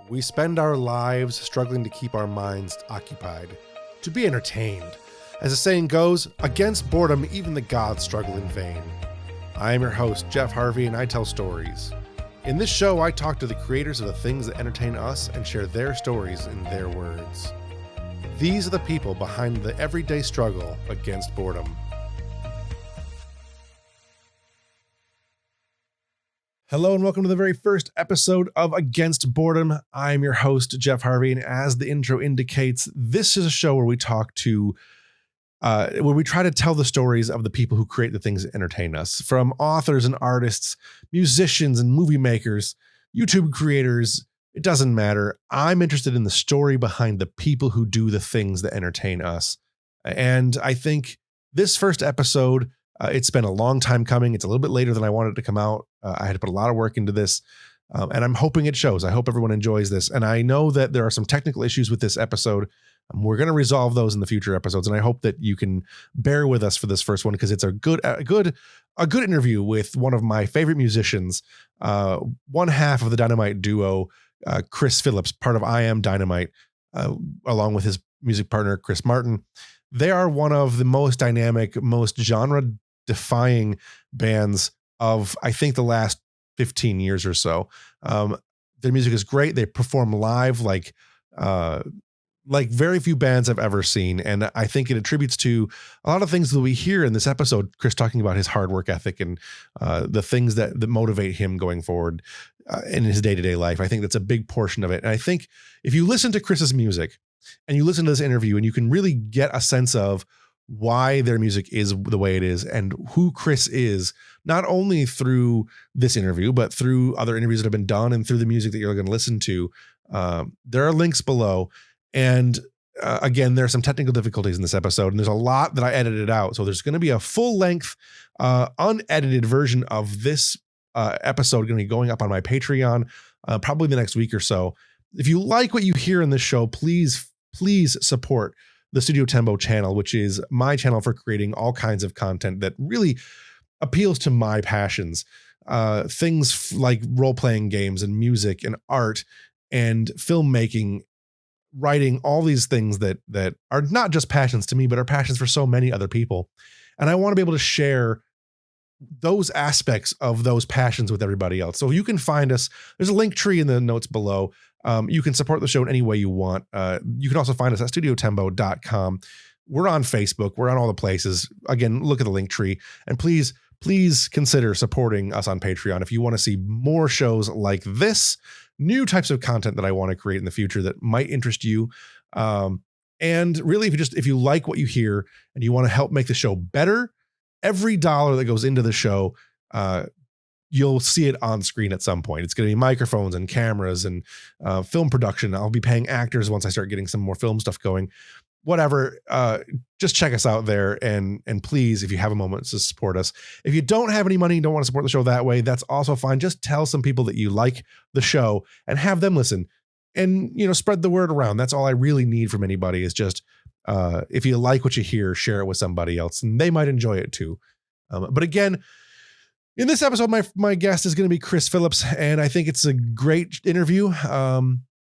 We spend our lives struggling to keep our minds occupied, to be entertained. As the saying goes, against boredom, even the gods struggle in vain. I am your host, Jeff Harvey, and I tell stories. In this show, I talk to the creators of the things that entertain us and share their stories in their words. These are the people behind the everyday struggle against boredom. Hello and welcome to the very first episode of Against Boredom. I'm your host, Jeff Harvey, and as the intro indicates, this is a show where we talk to, where we try to tell the stories of the people who create the things that entertain us, from authors and artists, musicians and movie makers, YouTube creators. It doesn't matter. I'm interested in the story behind the people who do the things that entertain us. And I think this first episode, it's been a long time coming. It's a little bit later than I wanted it to come out. I had to put a lot of work into this, and I'm hoping it shows. I hope everyone enjoys this. And I know that there are some technical issues with this episode. We're going to resolve those in the future episodes, and I hope that you can bear with us for this first one because it's a good interview with one of my favorite musicians, one half of the Dynamite duo, Chris Phillips, part of IAMDYNAMITE, along with his music partner Chris Martin. They are one of the most dynamic, most genre-defying bands of, I think, the last 15 years or so. Their music is great. They perform live like very few bands I've ever seen. And I think it attributes to a lot of things that we hear in this episode, Chris talking about his hard work ethic and the things that motivate him going forward in his day-to-day life. I think that's a big portion of it. And I think if you listen to Chris's music and you listen to this interview and you can really get a sense of why their music is the way it is and who Chris is, not only through this interview, but through other interviews that have been done and through the music that you're going to listen to. There are links below. And again, there are some technical difficulties in this episode, and there's a lot that I edited out. So there's going to be a full length, unedited version of this episode going to be going up on my Patreon, probably the next week or so. If you like what you hear in this show, please support the Studio Tembo channel, which is my channel for creating all kinds of content that really appeals to my passions. Things like role-playing games and music and art and filmmaking, writing, all these things that are not just passions to me, but are passions for so many other people. And I want to be able to share those aspects of those passions with everybody else. So you can find us. There's a link tree in the notes below. You can support the show in any way you want. You can also find us at studiotembo.com. We're on Facebook. We're on all the places. Again, look at the link tree, and please consider supporting us on Patreon if you want to see more shows like this, new types of content that I want to create in the future that might interest you. And really, if you like what you hear and you want to help make the show better, every dollar that goes into the show, you'll see it on screen at some point. It's going to be microphones and cameras and film production. I'll be paying actors once I start getting some more film stuff going. Whatever, just check us out there, and please, if you have a moment, to support us. If you don't have any money and don't want to support the show that way, that's also fine. Just tell some people that you like the show and have them listen, and spread the word around. That's all I really need from anybody is just if you like what you hear, share it with somebody else, and they might enjoy it too. But again, in this episode, my guest is going to be Chris Phillips, and I think it's a great interview.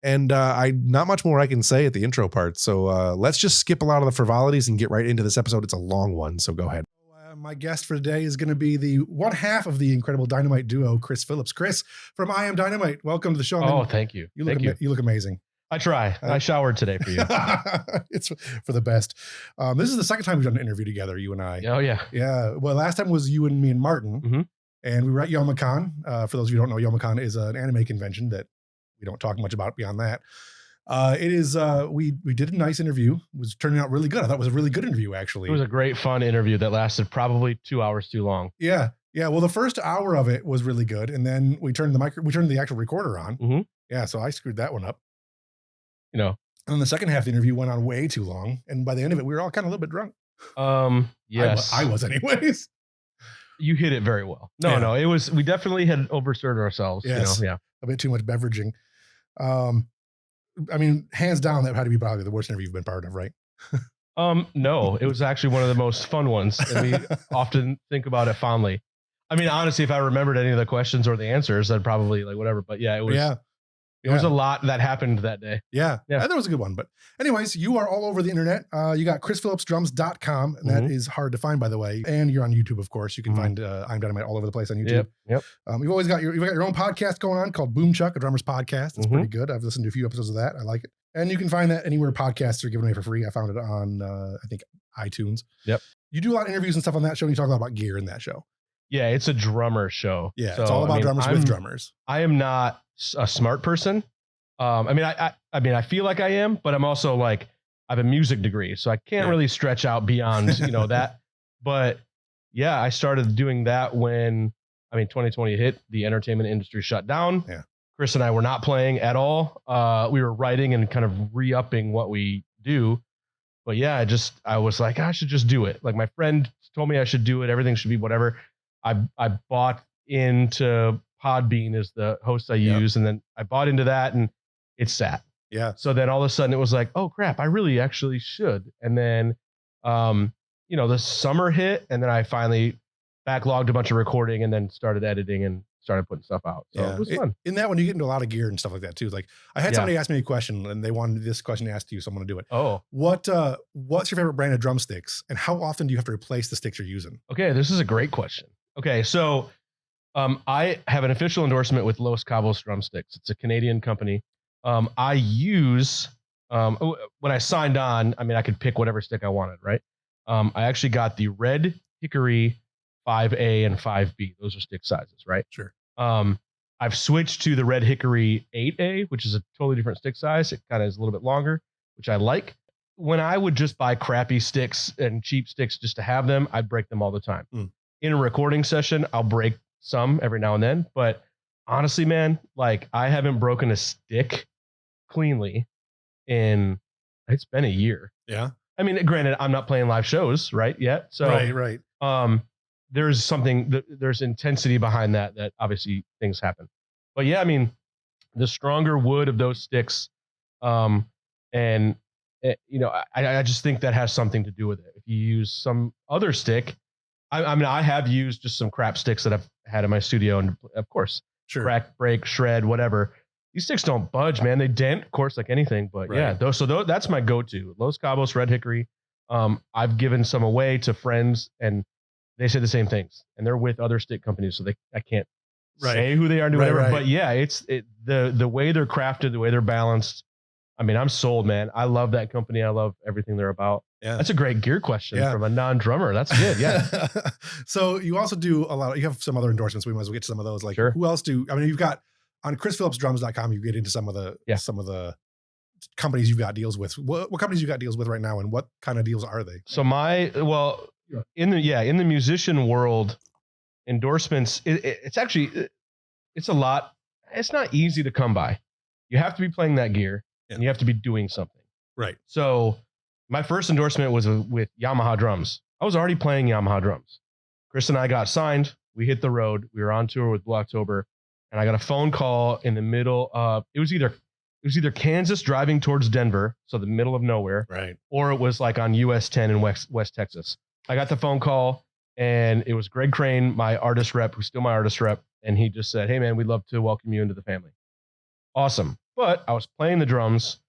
And not much more I can say at the intro part. So let's just skip a lot of the frivolities and get right into this episode. It's a long one, so go ahead. My guest for today is going to be the one half of the incredible Dynamite duo, Chris Phillips. Chris from IAMDYNAMITE. Welcome to the show. Oh, thank you. You look amazing. I try. I showered today for you. It's for the best. This is the second time we've done an interview together, you and I. Oh, yeah. Yeah. Well, last time was you and me and Martin. Mm-hmm. And we were at Youmacon. For those of you who don't know, Youmacon is an anime convention that we don't talk much about beyond that. It is, we did a nice interview. It was turning out really good. I thought it was a really good interview, actually. It was a great, fun interview that lasted probably 2 hours too long. Yeah. Yeah. Well, the first hour of it was really good. And then we turned the actual recorder on. Mm-hmm. Yeah. So I screwed that one up. And then the second half of the interview went on way too long. And by the end of it, we were all kind of a little bit drunk. Yes. I was anyways. You hit it very well. No, it was, we definitely had overserved ourselves. Yes. Yeah. A bit too much beveraging. I mean, hands down, that had to be probably the worst interview you've been part of, right? No, it was actually one of the most fun ones. And we often think about it fondly. I mean, honestly, if I remembered any of the questions or the answers, I'd probably whatever. But yeah, it was. Yeah. There was a lot that happened that day. Yeah. That was a good one. But anyways, you are all over the internet. You got chrisphillipsdrums.com. And that is hard to find, by the way. And you're on YouTube, of course. You can find I'm Dynamite all over the place on YouTube. Yep. You've always got your own podcast going on called Boom Chuck, a drummer's podcast. It's pretty good. I've listened to a few episodes of that. I like it. And you can find that anywhere podcasts are given away for free. I found it on, I think, iTunes. Yep. You do a lot of interviews and stuff on that show. And you talk a lot about gear in that show. Yeah, it's a drummer show. Yeah, so, it's all about drummers with drummers. I am not a smart person. I feel like I am, but I'm also like, I have a music degree, so I can't really stretch out beyond, that. But yeah, I started doing that when, 2020 hit, the entertainment industry shut down. Yeah. Chris and I were not playing at all. We were writing and kind of re-upping what we do. But yeah, I was like, I should just do it. Like my friend told me I should do it. Everything should be whatever. I bought into Podbean as the host I use. And then I bought into that and it sat. Yeah. So then all of a sudden it was like, oh crap, I really actually should. And then, the summer hit and then I finally backlogged a bunch of recording and then started editing and started putting stuff out. So it was fun. In that one, you get into a lot of gear and stuff like that too. Like I had somebody ask me a question and they wanted this question asked to you. So I'm going to do it. Oh, what's your favorite brand of drumsticks and how often do you have to replace the sticks you're using? Okay. This is a great question. Okay. So, I have an official endorsement with Los Cabos drumsticks. It's a Canadian company. I use, when I signed on, I could pick whatever stick I wanted, right? I actually got the red hickory 5A and 5B. Those are stick sizes, right? Sure. I've switched to the red hickory 8A, which is a totally different stick size. It kind of is a little bit longer, which I like. When I would just buy crappy sticks and cheap sticks just to have them, I'd break them all the time. In a recording session, I'll break some every now and then, but honestly, man, like I haven't broken a stick cleanly it's been a year. Yeah. Granted, I'm not playing live shows yet. So right. There's intensity behind that obviously things happen. But yeah, the stronger wood of those sticks, I just think that has something to do with it. If you use some other stick, I have used just some crap sticks that I've had in my studio, and of course, crack, break, shred, whatever. These sticks don't budge, man. They dent, of course, like anything. But that's my go-to. Los Cabos Red Hickory. I've given some away to friends, and they say the same things. And they're with other stick companies, so I can't say who they are, whatever. But yeah, the way they're crafted, the way they're balanced. I'm sold, man. I love that company. I love everything they're about. Yeah. That's a great gear question from a non-drummer. That's good. Yeah. So you also do you have some other endorsements. We might as well get to some of those. Like who else you've got on chrisphillipsdrums.com, you get into some of the companies you've got deals with. What companies you got deals with right now and what kind of deals are they? So in the musician world, endorsements, it's a lot. It's not easy to come by. You have to be playing that gear and you have to be doing something. Right. So my first endorsement was with Yamaha drums. I was already playing Yamaha drums. Chris and I got signed. We hit the road. We were on tour with Blue October, and I got a phone call in the middle of it was either Kansas driving towards Denver, so the middle of nowhere, right, or it was like on US 10 in West Texas. I got the phone call, and it was Greg Crane, my artist rep, who's still my artist rep, and he just said, "Hey man, we'd love to welcome you into the family." Awesome. But I was playing the drums.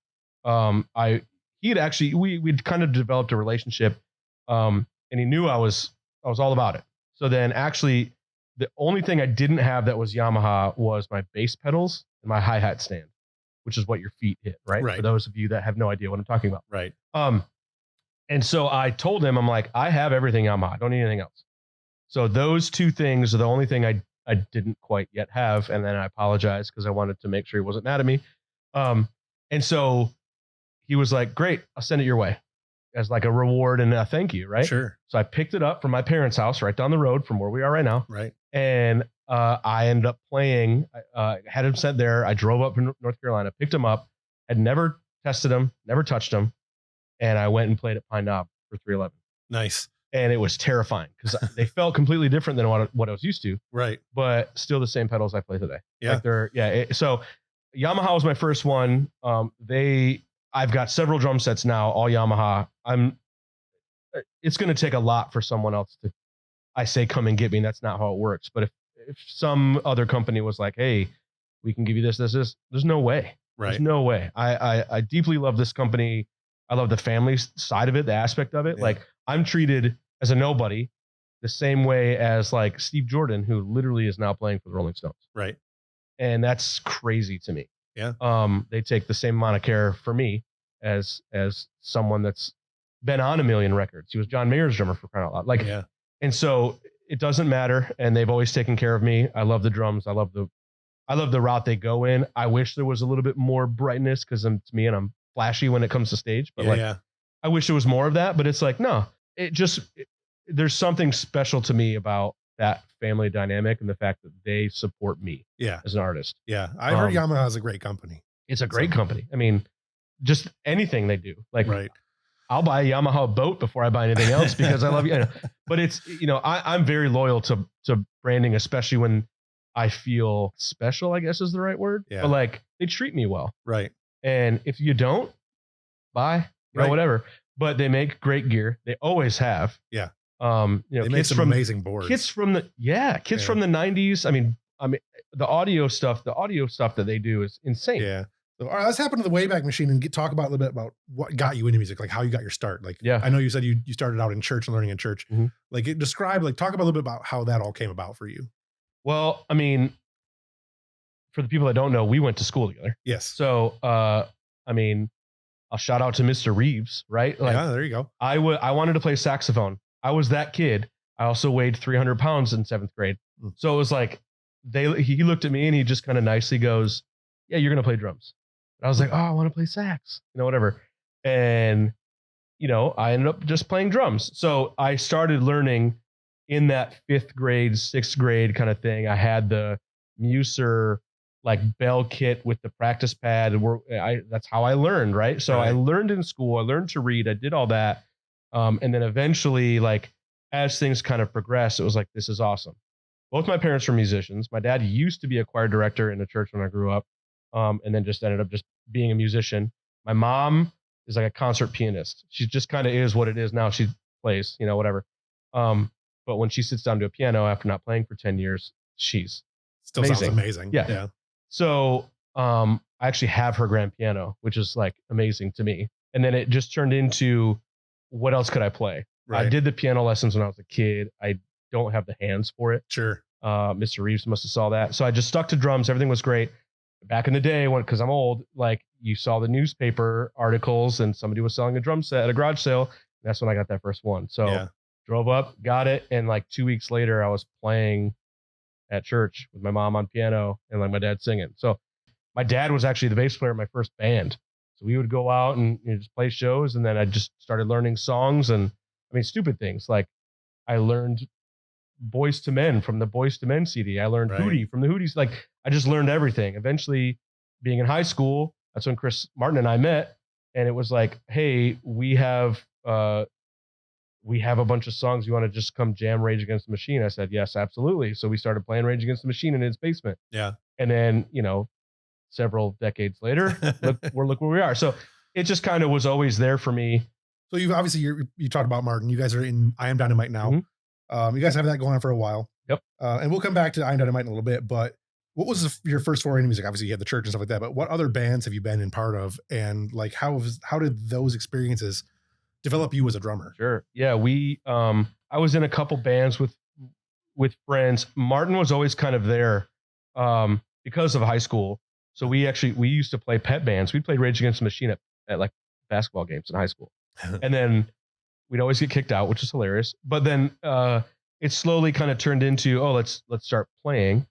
We'd kind of developed a relationship, and he knew I was all about it. So then actually the only thing I didn't have that was Yamaha was my bass pedals and my hi-hat stand, which is what your feet hit, right? For those of you that have no idea what I'm talking about. Right. And so I told him, I'm like, I have everything Yamaha. I don't need anything else. So those two things are the only thing I didn't quite yet have. And then I apologized because I wanted to make sure he wasn't mad at me. And so he was like, great, I'll send it your way as like a reward and a thank you, right? Sure. So I picked it up from my parents' house right down the road from where we are right now. Right. And I ended up playing, had him sent there. I drove up from North Carolina, picked him up, had never tested him, never touched him. And I went and played at Pine Knob for 311. Nice. And it was terrifying because they felt completely different than what I was used to. Right. But still the same pedals I play today. Yeah. Like so Yamaha was my first one. I've got several drum sets now, all Yamaha. It's going to take a lot for someone else to, I say, come and get me. And that's not how it works. But if some other company was like, hey, we can give you this. There's no way. Right. There's no way. I deeply love this company. I love the family side of it, the aspect of it. Yeah. Like I'm treated as a nobody the same way as like Steve Jordan, who literally is now playing for the Rolling Stones. Right. And that's crazy to me. Yeah. They take the same amount of care for me as someone that's been on a million records. He was John Mayer's drummer for crying out loud. Like, yeah. And so it doesn't matter. And they've always taken care of me. I love the drums. I love the route they go in. I wish there was a little bit more brightness because it's me and I'm flashy when it comes to stage, but I wish there was more of that, but it's like, no, there's something special to me about that family dynamic and the fact that they support me as an artist. Yeah. I heard Yamaha is a great company. It's a great company. I mean, just anything they do, like I'll buy a Yamaha boat before I buy anything else because I love you. But it's, I'm very loyal to branding, especially when I feel special, I guess is the right word. Yeah. But like they treat me well. Right. And if you don't, bye, whatever. But they make great gear. They always have. Yeah. They make some amazing boards. Kits from the from the 90s. I mean, the audio stuff that they do is insane. Yeah. So, all right, let's happen to the Wayback Machine and talk about a little bit about what got you into music, like how you got your start. Like, I know you said you started out in church and learning in church. Mm-hmm. Like, talk about a little bit about how that all came about for you. Well, I mean, for the people that don't know, we went to school together. Yes. So, I mean, I'll shout out to Mr. Reeves, right? Like, there you go. I wanted to play saxophone. I was that kid. I also weighed 300 pounds in 7th grade. So it was like, he looked at me and he just kind of nicely goes, yeah, you're going to play drums. And I was like, oh, I want to play sax, whatever. And, I ended up just playing drums. So I started learning in that 5th grade, 6th grade kind of thing. I had the Muser like bell kit with the practice pad. That's how I learned. Right. So I learned in school, I learned to read. I did all that. And then eventually, like, as things kind of progressed, it was like, this is awesome. Both my parents were musicians. My dad used to be a choir director in a church when I grew up, and then just ended up just being a musician. My mom is like a concert pianist. She just kind of is what it is now. She plays, whatever. But when she sits down to a piano after not playing for 10 years, she's still amazing. Sounds amazing. Yeah. So I actually have her grand piano, which is like amazing to me. And then it just turned into, what else could I play? Right. I did the piano lessons when I was a kid. I don't have the hands for it. Sure. Mr. Reeves must have saw that. So I just stuck to drums. Everything was great. Back in the day, because I'm old, like you saw the newspaper articles and somebody was selling a drum set at a garage sale. That's when I got that first one. So drove up, got it. And like 2 weeks later, I was playing at church with my mom on piano and like my dad singing. So my dad was actually the bass player in my first band. So we would go out and just play shows. And then I just started learning songs and stupid things. Like I learned Boys to Men from the Boys to Men CD. I learned Hootie from the Hooties. Like I just learned everything. Eventually being in high school, that's when Chris Martin and I met. And it was like, hey, we have a bunch of songs. You want to just come jam Rage Against the Machine? I said, yes, absolutely. So we started playing Rage Against the Machine in his basement. Yeah. And then, several decades later, look where we are. So it just kind of was always there for me. So you've obviously, you talked about Martin. You guys are in IAMDYNAMITE now. Mm-hmm. You guys have that going on for a while. Yep. And we'll come back to IAMDYNAMITE in a little bit, but what was your first foray into music? Obviously you have the church and stuff like that, but what other bands have you been in part of? And like, how did those experiences develop you as a drummer? Sure. Yeah. I was in a couple bands with friends. Martin was always kind of there, because of high school. So we used to play pet bands. We played Rage Against the Machine at like basketball games in high school. And then we'd always get kicked out, which is hilarious. But then it slowly kind of turned into, let's start playing.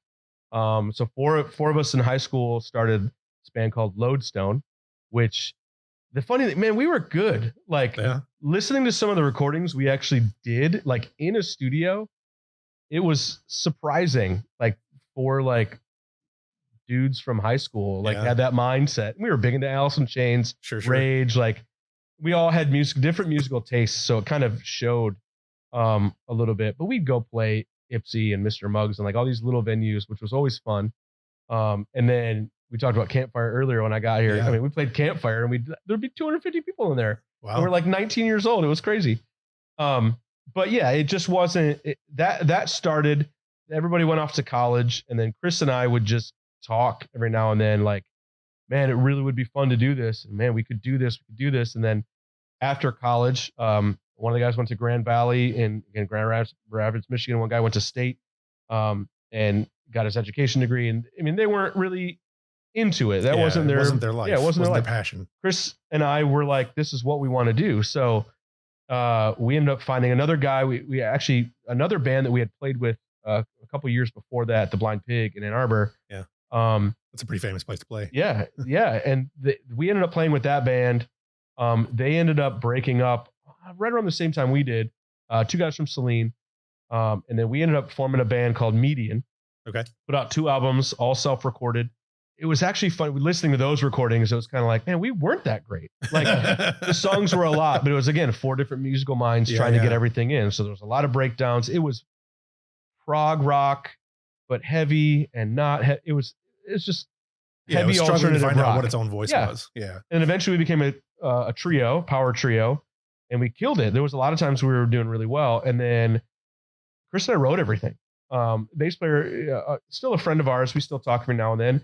So four of us in high school started this band called Lodestone, which the funny thing, man, we were good. Like listening to some of the recordings we actually did like in a studio, it was surprising. Like for like dudes from high school, like had that mindset. We were big into Alice in Chains, Rage, like we all had different musical tastes. So it kind of showed a little bit, but we'd go play Ipsy and Mr. Muggs and like all these little venues, which was always fun. And then we talked about Campfire earlier when I got here. Yeah. We played Campfire and there'd be 250 people in there. Wow. And we're like 19 years old. It was crazy. But yeah, it just wasn't that started. Everybody went off to college and then Chris and I would just talk every now and then, like, man, it really would be fun to do this. And man, we could do this. And then after college, one of the guys went to Grand Valley in Grand Rapids, Michigan. One guy went to State and got his education degree. And I mean, they weren't really into it. That wasn't their life. Yeah, it wasn't their passion. Chris and I were like, this is what we want to do. So we ended up finding another guy. We actually, another band that we had played with a couple years before that, the Blind Pig in Ann Arbor. Yeah. That's a pretty famous place to play. Yeah. Yeah. And we ended up playing with that band. They ended up breaking up right around the same time we did. Two guys from Saline. And then we ended up forming a band called Median. Okay. Put out 2 albums, all self-recorded. It was actually fun. Listening to those recordings, it was kind of like, man, we weren't that great. Like the songs were a lot, but it was, again, 4 different musical minds trying to get everything in. So there was a lot of breakdowns. It was prog rock, but heavy and not. It's just heavy struggling to alternative find rock. out what its own voice was. Yeah. And eventually we became a trio, power trio, and we killed it. There was a lot of times we were doing really well. And then Chris and I wrote everything. Bass player, still a friend of ours. We still talk every now and then.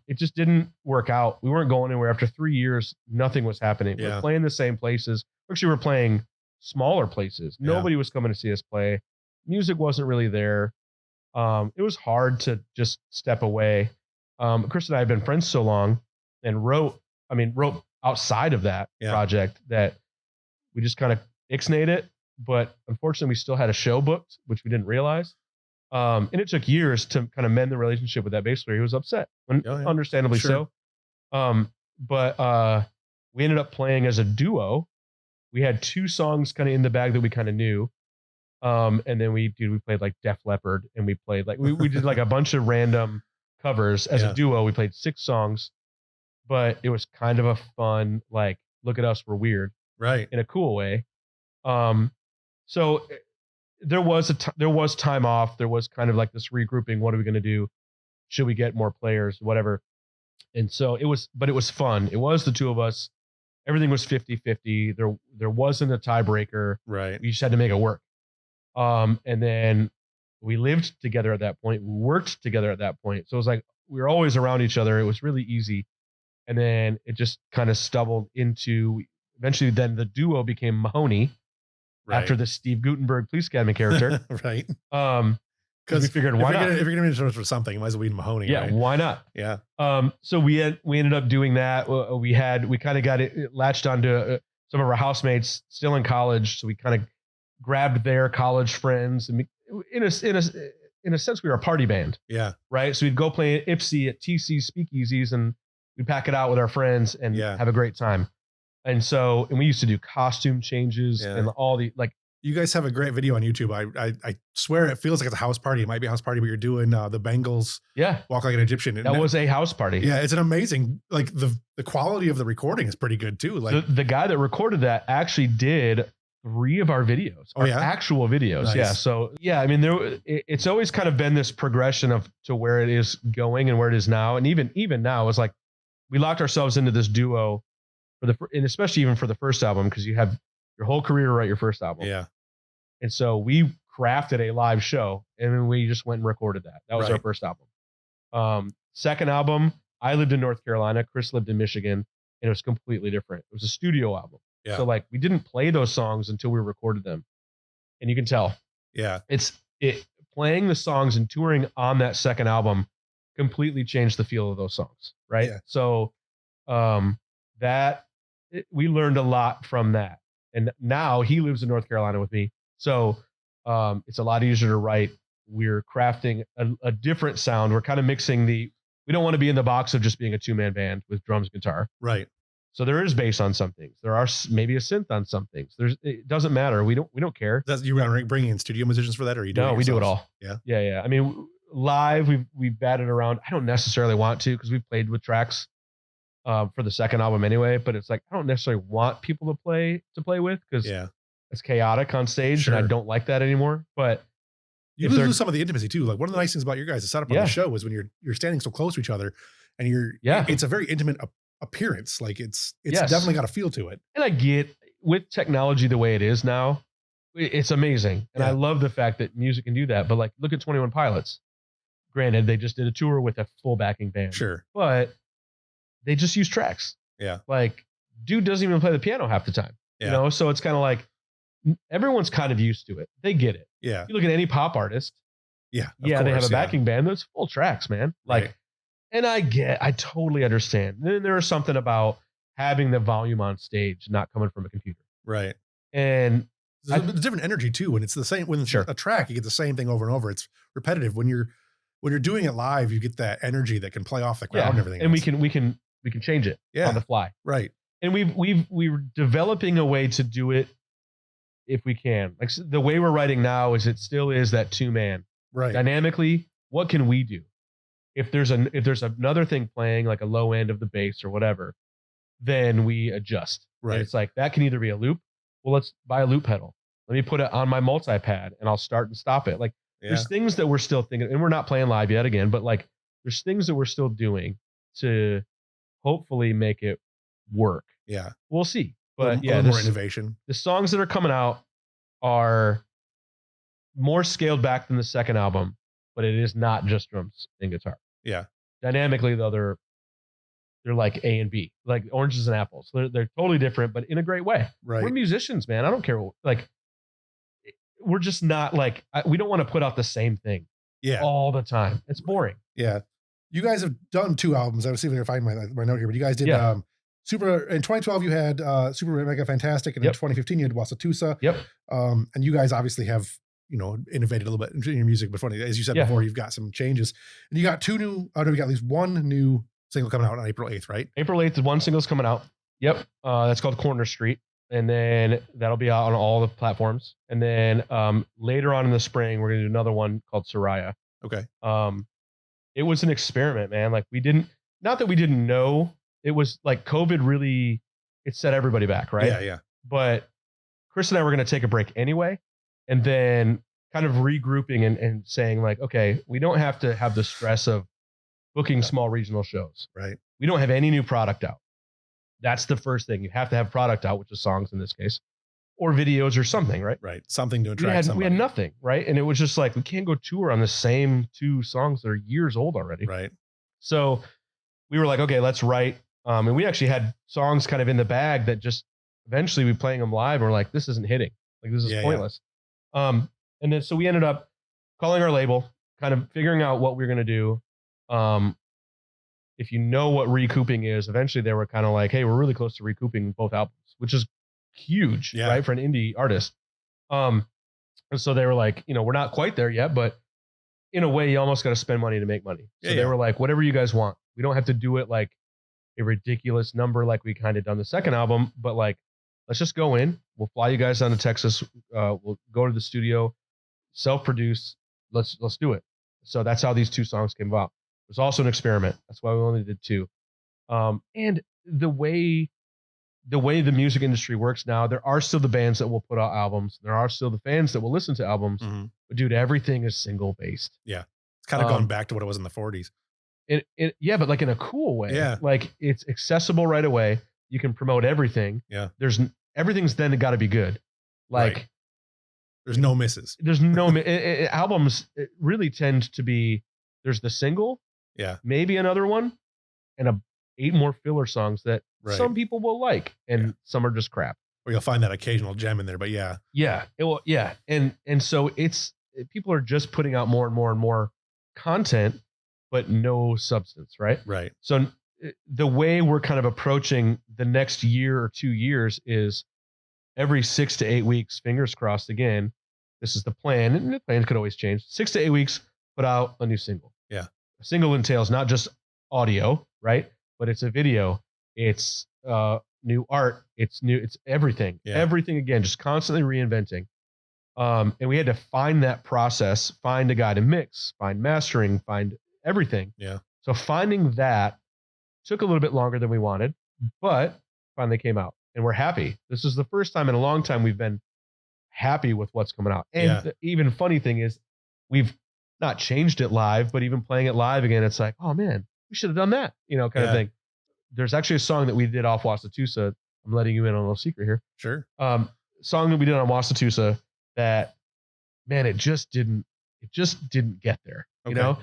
It just didn't work out. We weren't going anywhere. After 3 years, nothing was happening. We were playing the same places. Actually, we were playing smaller places. Nobody was coming to see us play. Music wasn't really there. It was hard to just step away. Chris and I have been friends so long and wrote outside of that project that we just kind of ixnayed it. But unfortunately, we still had a show booked, which we didn't realize. And it took years to kind of mend the relationship with that bass player. He was upset, understandably so. But we ended up playing as a duo. We had 2 songs kind of in the bag that we kind of knew. And then we played like Def Leppard, and we played like, we did like a bunch of random covers as a duo. We played 6 songs, but it was kind of a fun, like, look at us, we're weird. Right. In a cool way. So there was time off. There was kind of like this regrouping. What are we going to do? Should we get more players? Whatever. And so it was fun. It was the 2 of us. Everything was 50-50. There wasn't a tiebreaker. Right. We just had to make it work. And then we lived together at that point. We worked together at that point. So it was like, we were always around each other. It was really easy. And then it just kind of stumbled into, eventually then the duo became Mahoney. Right. After the Steve Guttenberg Police Academy character. Right. Because we figured, why not? If you're going to be for something, you might as well be Mahoney. Yeah, right? Why not? Yeah. So we ended up doing that. We kind of got it latched onto some of our housemates still in college. So we kind of grabbed their college friends. And in a sense, we were a party band. Yeah. Right. So we'd go play at Ipsy at TC speakeasies, and we'd pack it out with our friends and have a great time. And we used to do costume changes and all the, like, you guys have a great video on YouTube. I swear it feels like it's a house party. It might be a house party, but you're doing the Bengals walk like an Egyptian. That was a house party. Yeah. It's an amazing, like the quality of the recording is pretty good too. Like the guy that recorded that actually did 3 of our videos, actual videos. Nice. Yeah. So I mean, it's always kind of been this progression to where it is going and where it is now. And even now it's like, we locked ourselves into this duo and especially even for the first album, because you have your whole career to write your first album. Yeah. And so we crafted a live show, and then we just went and recorded that. That was our first album. Second album, I lived in North Carolina. Chris lived in Michigan, and it was completely different. It was a studio album. Yeah. So like, we didn't play those songs until we recorded them, and you can tell. Yeah. Playing the songs and touring on that second album completely changed the feel of those songs. Right. Yeah. So, we learned a lot from that. And now he lives in North Carolina with me. So it's a lot easier to write. We're crafting a different sound. We're kind of mixing we don't want to be in the box of just being a 2-man band with drums and guitar. Right. So there is bass on some things. There are maybe a synth on some things. It doesn't matter. We don't care. You bringing in studio musicians for that, or you do? No, we do it all. Yeah. Yeah. I mean, live, we've batted around. I don't necessarily want to, because we've played with tracks for the second album anyway, but it's like, I don't necessarily want people to play with, because it's chaotic on stage, and I don't like that anymore. But you lose some of the intimacy too. Like, one of the nice things about your guys' setup on the show is when you're standing so close to each other, and it's a very intimate appearance. Like it's definitely got a feel to it. And I get, with technology the way it is now, it's amazing. And I love the fact that music can do that. But like, look at 21 Pilots. Granted, they just did a tour with a full backing band. Sure. But they just use tracks. Yeah. Like, dude doesn't even play the piano half the time. Yeah. You know, so it's kind of like everyone's kind of used to it. They get it. Yeah. You look at any pop artist. Yeah. They have a backing band that's full tracks, man. Like, right. And I totally understand. Then there is something about having the volume on stage not coming from a computer. Right. And there's a different energy too. When it's the same, when it's a track, you get the same thing over and over. It's repetitive. When you're doing it live, you get that energy that can play off the crowd and everything. And else. we can change it on the fly. Right. And we're developing a way to do it if we can. Like the way we're writing now is it still is that 2-man. Right. Dynamically, what can we do? If there's another thing playing like a low end of the bass or whatever, then we adjust. Right. And it's like that can either be a loop. Well, let's buy a loop pedal. Let me put it on my multi-pad and I'll start and stop it. Like there's things that we're still thinking, and we're not playing live yet again, but like there's things that we're still doing to hopefully make it work. Yeah. We'll see. But more innovation. The songs that are coming out are more scaled back than the second album, but it is not just drums and guitar. Yeah. Dynamically, though, they're like A and B, like oranges and apples. They're totally different, but in a great way. Right. We're musicians, man. I don't care. Like, we're just not like, we don't want to put out the same thing all the time. It's boring. Yeah. You guys have done 2 albums. I was see if I can find my note here, but you guys did Super in 2012. You had Super Mega Fantastic, and in 2015 you had Wasatusa. Yep. And you guys obviously have innovated a little bit in your music, but funny as you said before, you've got some changes, and you got 2 new. Oh no, we got at least 1 new single coming out on April 8th, right? April 8th, 1 single's coming out. Yep. That's called Corner Street, and then that'll be out on all the platforms. And then later on in the spring, we're gonna do another one called Soraya. Okay. It was an experiment, man. Like not that we didn't know. It was like COVID really, it set everybody back, right? Yeah, yeah. But Chris and I were going to take a break anyway, and then kind of regrouping and saying like, okay, we don't have to have the stress of booking small regional shows. Right. We don't have any new product out. That's the first thing. You have to have product out, which is songs in this case, or videos or something, right? Right. Something to attract somebody. We had nothing, right? And it was just like, we can't go tour on the same 2 songs that are years old already. Right. So we were like, okay, let's write. And we actually had songs kind of in the bag that just eventually we playing them live. And we're like, this isn't hitting. Like, this is pointless. And then, so we ended up calling our label, kind of figuring out what we were going to do. If you know what recouping is, eventually they were kind of like, hey, we're really close to recouping both albums, which is huge, right? For an indie artist. And so they were like, we're not quite there yet, but in a way you almost got to spend money to make money. So they were like, whatever you guys want. We don't have to do it like a ridiculous number like we kind of done the second album, but like, let's just go in. We'll fly you guys down to Texas. We'll go to the studio, self-produce. Let's do it. So that's how these 2 songs came about. It was also an experiment. That's why we only did 2. And the way the music industry works now, there are still the bands that will put out albums. There are still the fans that will listen to albums. Mm-hmm. But dude, everything is single based. Yeah. It's kind of gone back to what it was in the 40s. But like in a cool way. Yeah. Like it's accessible right away. You can promote everything. Yeah. Everything's then got to be good. Like there's no misses. There's no albums. It really tend to be, there's the single. Yeah. Maybe another one and 8 more filler songs that some people will like, and some are just crap. Or you'll find that occasional gem in there, but yeah. And so people are just putting out more and more and more content, but no substance, right? Right. So the way we're kind of approaching the next year or 2 years is every 6 to 8 weeks, fingers crossed again, this is the plan, and the plans could always change. 6 to 8 weeks, put out a new single. Yeah. A single entails not just audio, right? But it's a video, it's new art, it's everything. Yeah. Everything again, just constantly reinventing. And we had to find that process, find a guy to mix, find mastering, find everything. Yeah. So finding that took a little bit longer than we wanted, but finally came out, and we're happy. This is the first time in a long time we've been happy with what's coming out. And the even funny thing is, we've not changed it live, but even playing it live again, it's like, oh man, we should have done that, kind of thing. There's actually a song that we did off Wasatusa. I'm letting you in on a little secret here. Sure. Song that we did on Wasatusa that, man, it just didn't get there, you know?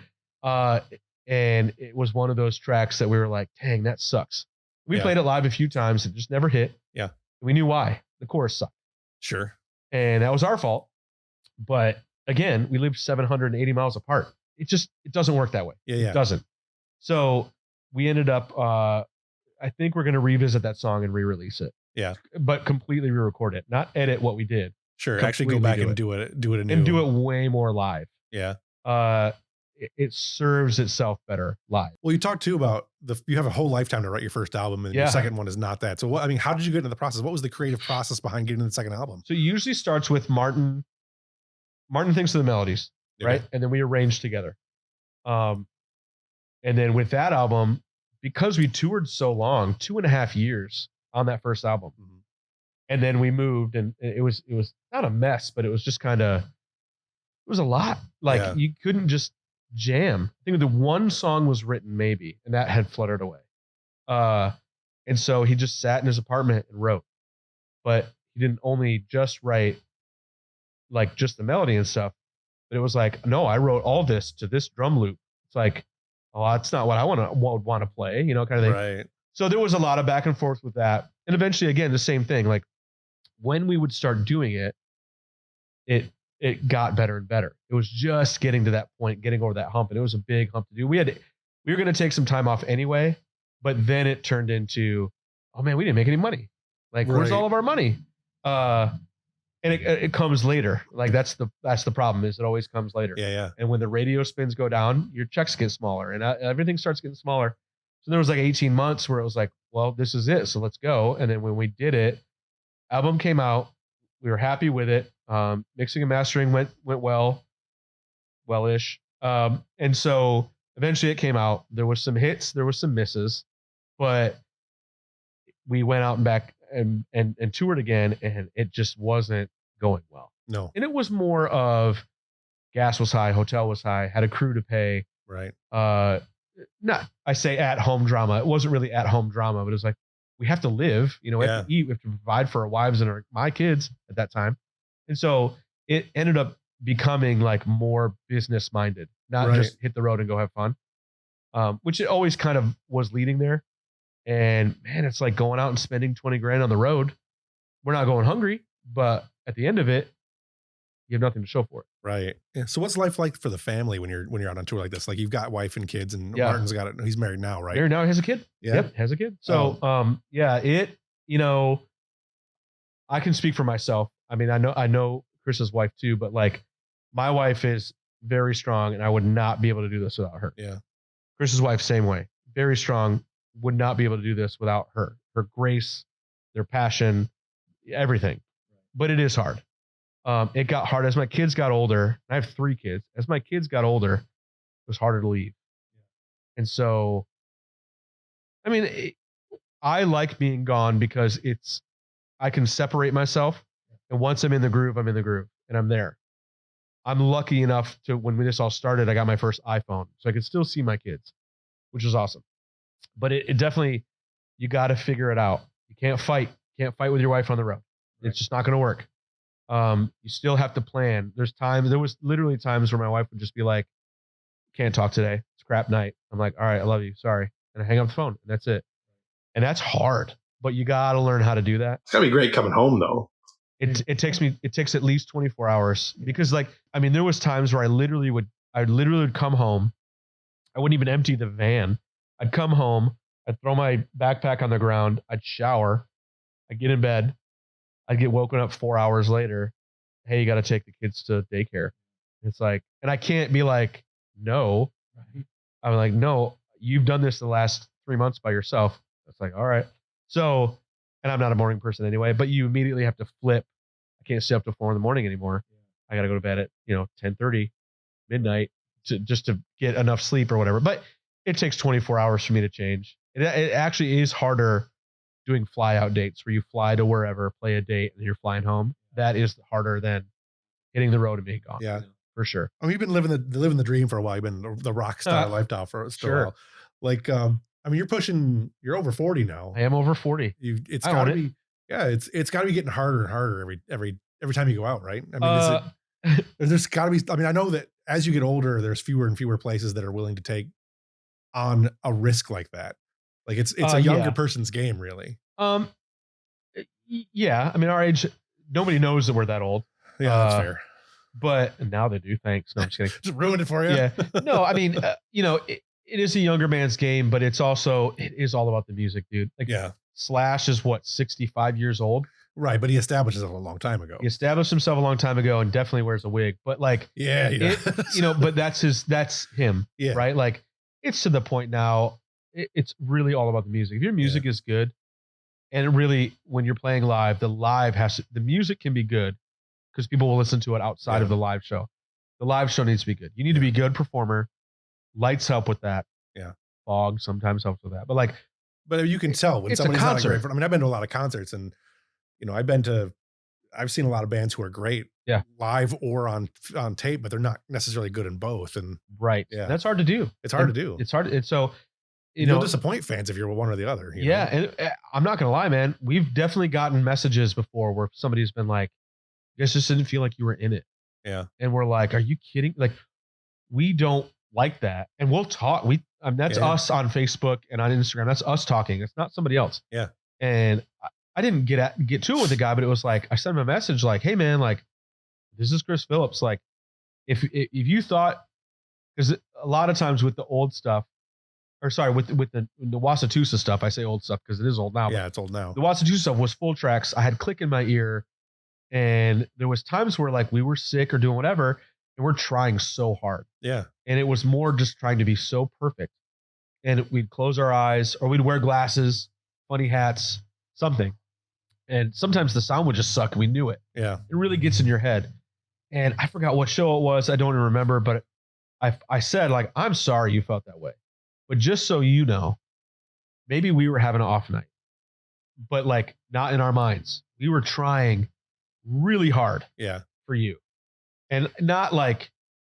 And it was one of those tracks that we were like, dang, that sucks. We played it live a few times. It just never hit. Yeah. We knew why. The chorus sucked. Sure. And that was our fault. But again, we lived 780 miles apart. It doesn't work that way. Yeah. It doesn't. So we ended up, I think we're going to revisit that song and re-release it. Yeah. But completely re-record it, not edit what we did. Sure. Actually go back and do it anew. And do it way more live. Yeah. It serves itself better live. Well, you talked too about you have a whole lifetime to write your first album, and your second one is not that. So how did you get into the process? What was the creative process behind getting into the second album? So it usually starts with Martin thinks of the melodies, right? And then we arrange together. And then with that album, because we toured so long, 2.5 years on that first album. Mm-hmm. And then we moved, and it was not a mess, but it was just it was a lot. Like you couldn't just jam. I think the one song was written maybe, and that had fluttered away. And so he just sat in his apartment and wrote, but he didn't only just write like just the melody and stuff, but it was like, no, I wrote all this to this drum loop. It's like, oh, that's not what I want to play, kind of thing. Right. So there was a lot of back and forth with that. And eventually, again, the same thing. Like when we would start doing it, it got better and better. It was just getting to that point, getting over that hump. And it was a big hump to do. We were going to take some time off anyway, but then it turned into, oh man, we didn't make any money. Like, where's all of our money? And it comes later. Like that's the problem, is it always comes later. Yeah. And when the radio spins go down, your checks get smaller and everything starts getting smaller. So there was like 18 months where it was like, well, this is it. So let's go. And then when we did it, album came out, we were happy with it. Mixing and mastering went well-ish. And so eventually it came out. There was some hits, there was some misses, but we went out and back and toured again, and it just wasn't going well. No. And it was more of gas was high, hotel was high, had a crew to pay. Right. I say at home drama. It wasn't really at home drama, but it was like, we have to live, we have to eat, we have to provide for our wives and my kids at that time. And so it ended up becoming like more business minded, not just hit the road and go have fun. Which it always kind of was leading there. And man, it's like going out and spending 20 grand on the road. We're not going hungry, but at the end of it, you have nothing to show for it. Right. Yeah. So what's life like for the family when you're out on tour like this? Like you've got wife and kids, and Martin's got it. He's married now, right? Married now, he has a kid. Yeah. Yep, has a kid. So, I can speak for myself. I mean, I know Chris's wife too, but like my wife is very strong, and I would not be able to do this without her. Yeah. Chris's wife, same way, very strong, would not be able to do this without her grace, their passion, everything. But it is hard. It got hard as my kids got older. I have 3 kids. As my kids got older, it was harder to leave. And so, I mean, I like being gone because I can separate myself. And once I'm in the groove, I'm in the groove and I'm there. I'm lucky enough to, when this all started, I got my first iPhone, so I could still see my kids, which was awesome. But it definitely, you got to figure it out. You can't fight with your wife on the road. Right. It's just not going to work. You still have to plan. There was literally times where my wife would just be like, can't talk today. It's a crap night. I'm like, all right, I love you. Sorry. And I hang up the phone, and that's it. And that's hard, but you got to learn how to do that. It's gotta be great coming home though. It takes at least 24 hours because there was times where I literally would come home. I wouldn't even empty the van. I'd come home. I'd throw my backpack on the ground. I'd shower. I'd get in bed. I'd get woken up 4 hours later. Hey, you got to take the kids to daycare. It's like, and I can't be like, no. I'm like, no, you've done this the last 3 months by yourself. It's like, all right. So, and I'm not a morning person anyway, but you immediately have to flip. I can't stay up to 4 a.m. anymore. I got to go to bed at, 10:30, midnight just to get enough sleep or whatever. But it takes 24 hours for me to change. It actually is harder doing fly out dates where you fly to wherever, play a date, and you're flying home. That is harder than hitting the road and being gone. Yeah, for sure. I mean, you've been living the dream for a while. You've been the rock star lifestyle for a while. Like, I mean, you're over 40 now. I am over 40. It's gotta be getting harder and harder every time you go out, right? I mean, There's got to be. I mean, I know that as you get older, there's fewer and fewer places that are willing to take on a risk like that. Like it's a younger person's game, really. Yeah. I mean, our age, nobody knows that we're that old. Yeah, that's fair. But now they do. Thanks. No, I'm just kidding. Just ruined it for you. Yeah. No, I mean, it is a younger man's game, but it is all about the music, dude. Like, Slash is what, 65 years old? Right, but he established himself a long time ago. He established himself a long time ago and definitely wears a wig. But like, but that's him. Yeah. Right. Like, it's to the point now. It's really all about the music. If your music is good, and really when you're playing live, the music can be good because people will listen to it outside of the live show. The live show needs to be good. You need to be a good performer. Lights help with that. Yeah. Fog sometimes helps with that. But like, but you can tell when somebody's not a great. I mean, I've been to a lot of concerts, and I've seen a lot of bands who are great, live or on tape, but they're not necessarily good in both. And that's hard to do. It's hard to do. It's hard. And so, you'll disappoint fans if you're one or the other. And I'm not gonna lie, man. We've definitely gotten messages before where somebody's been like, "You guys just didn't feel like you were in it." Yeah, and we're like, "Are you kidding?" Like, we don't like that, and we'll talk. That's us on Facebook and on Instagram. That's us talking. It's not somebody else. Yeah, and I didn't get to it with the guy, but it was like I sent him a message like, "Hey man, like this is Chris Phillips. Like if you thought, because a lot of times with the old stuff, or sorry, with the Wasatusa stuff, I say old stuff because it is old now. Yeah, it's old now. The Wasatusa stuff was full tracks. I had click in my ear, and there was times where like we were sick or doing whatever, and we're trying so hard. Yeah, and it was more just trying to be so perfect, and we'd close our eyes or we'd wear glasses, funny hats, something. And sometimes the sound would just suck. And we knew it. Yeah. It really gets in your head. And I forgot what show it was. I don't even remember, but I said like, I'm sorry you felt that way, but just so you know, maybe we were having an off night, but like not in our minds. We were trying really hard for you, and not like,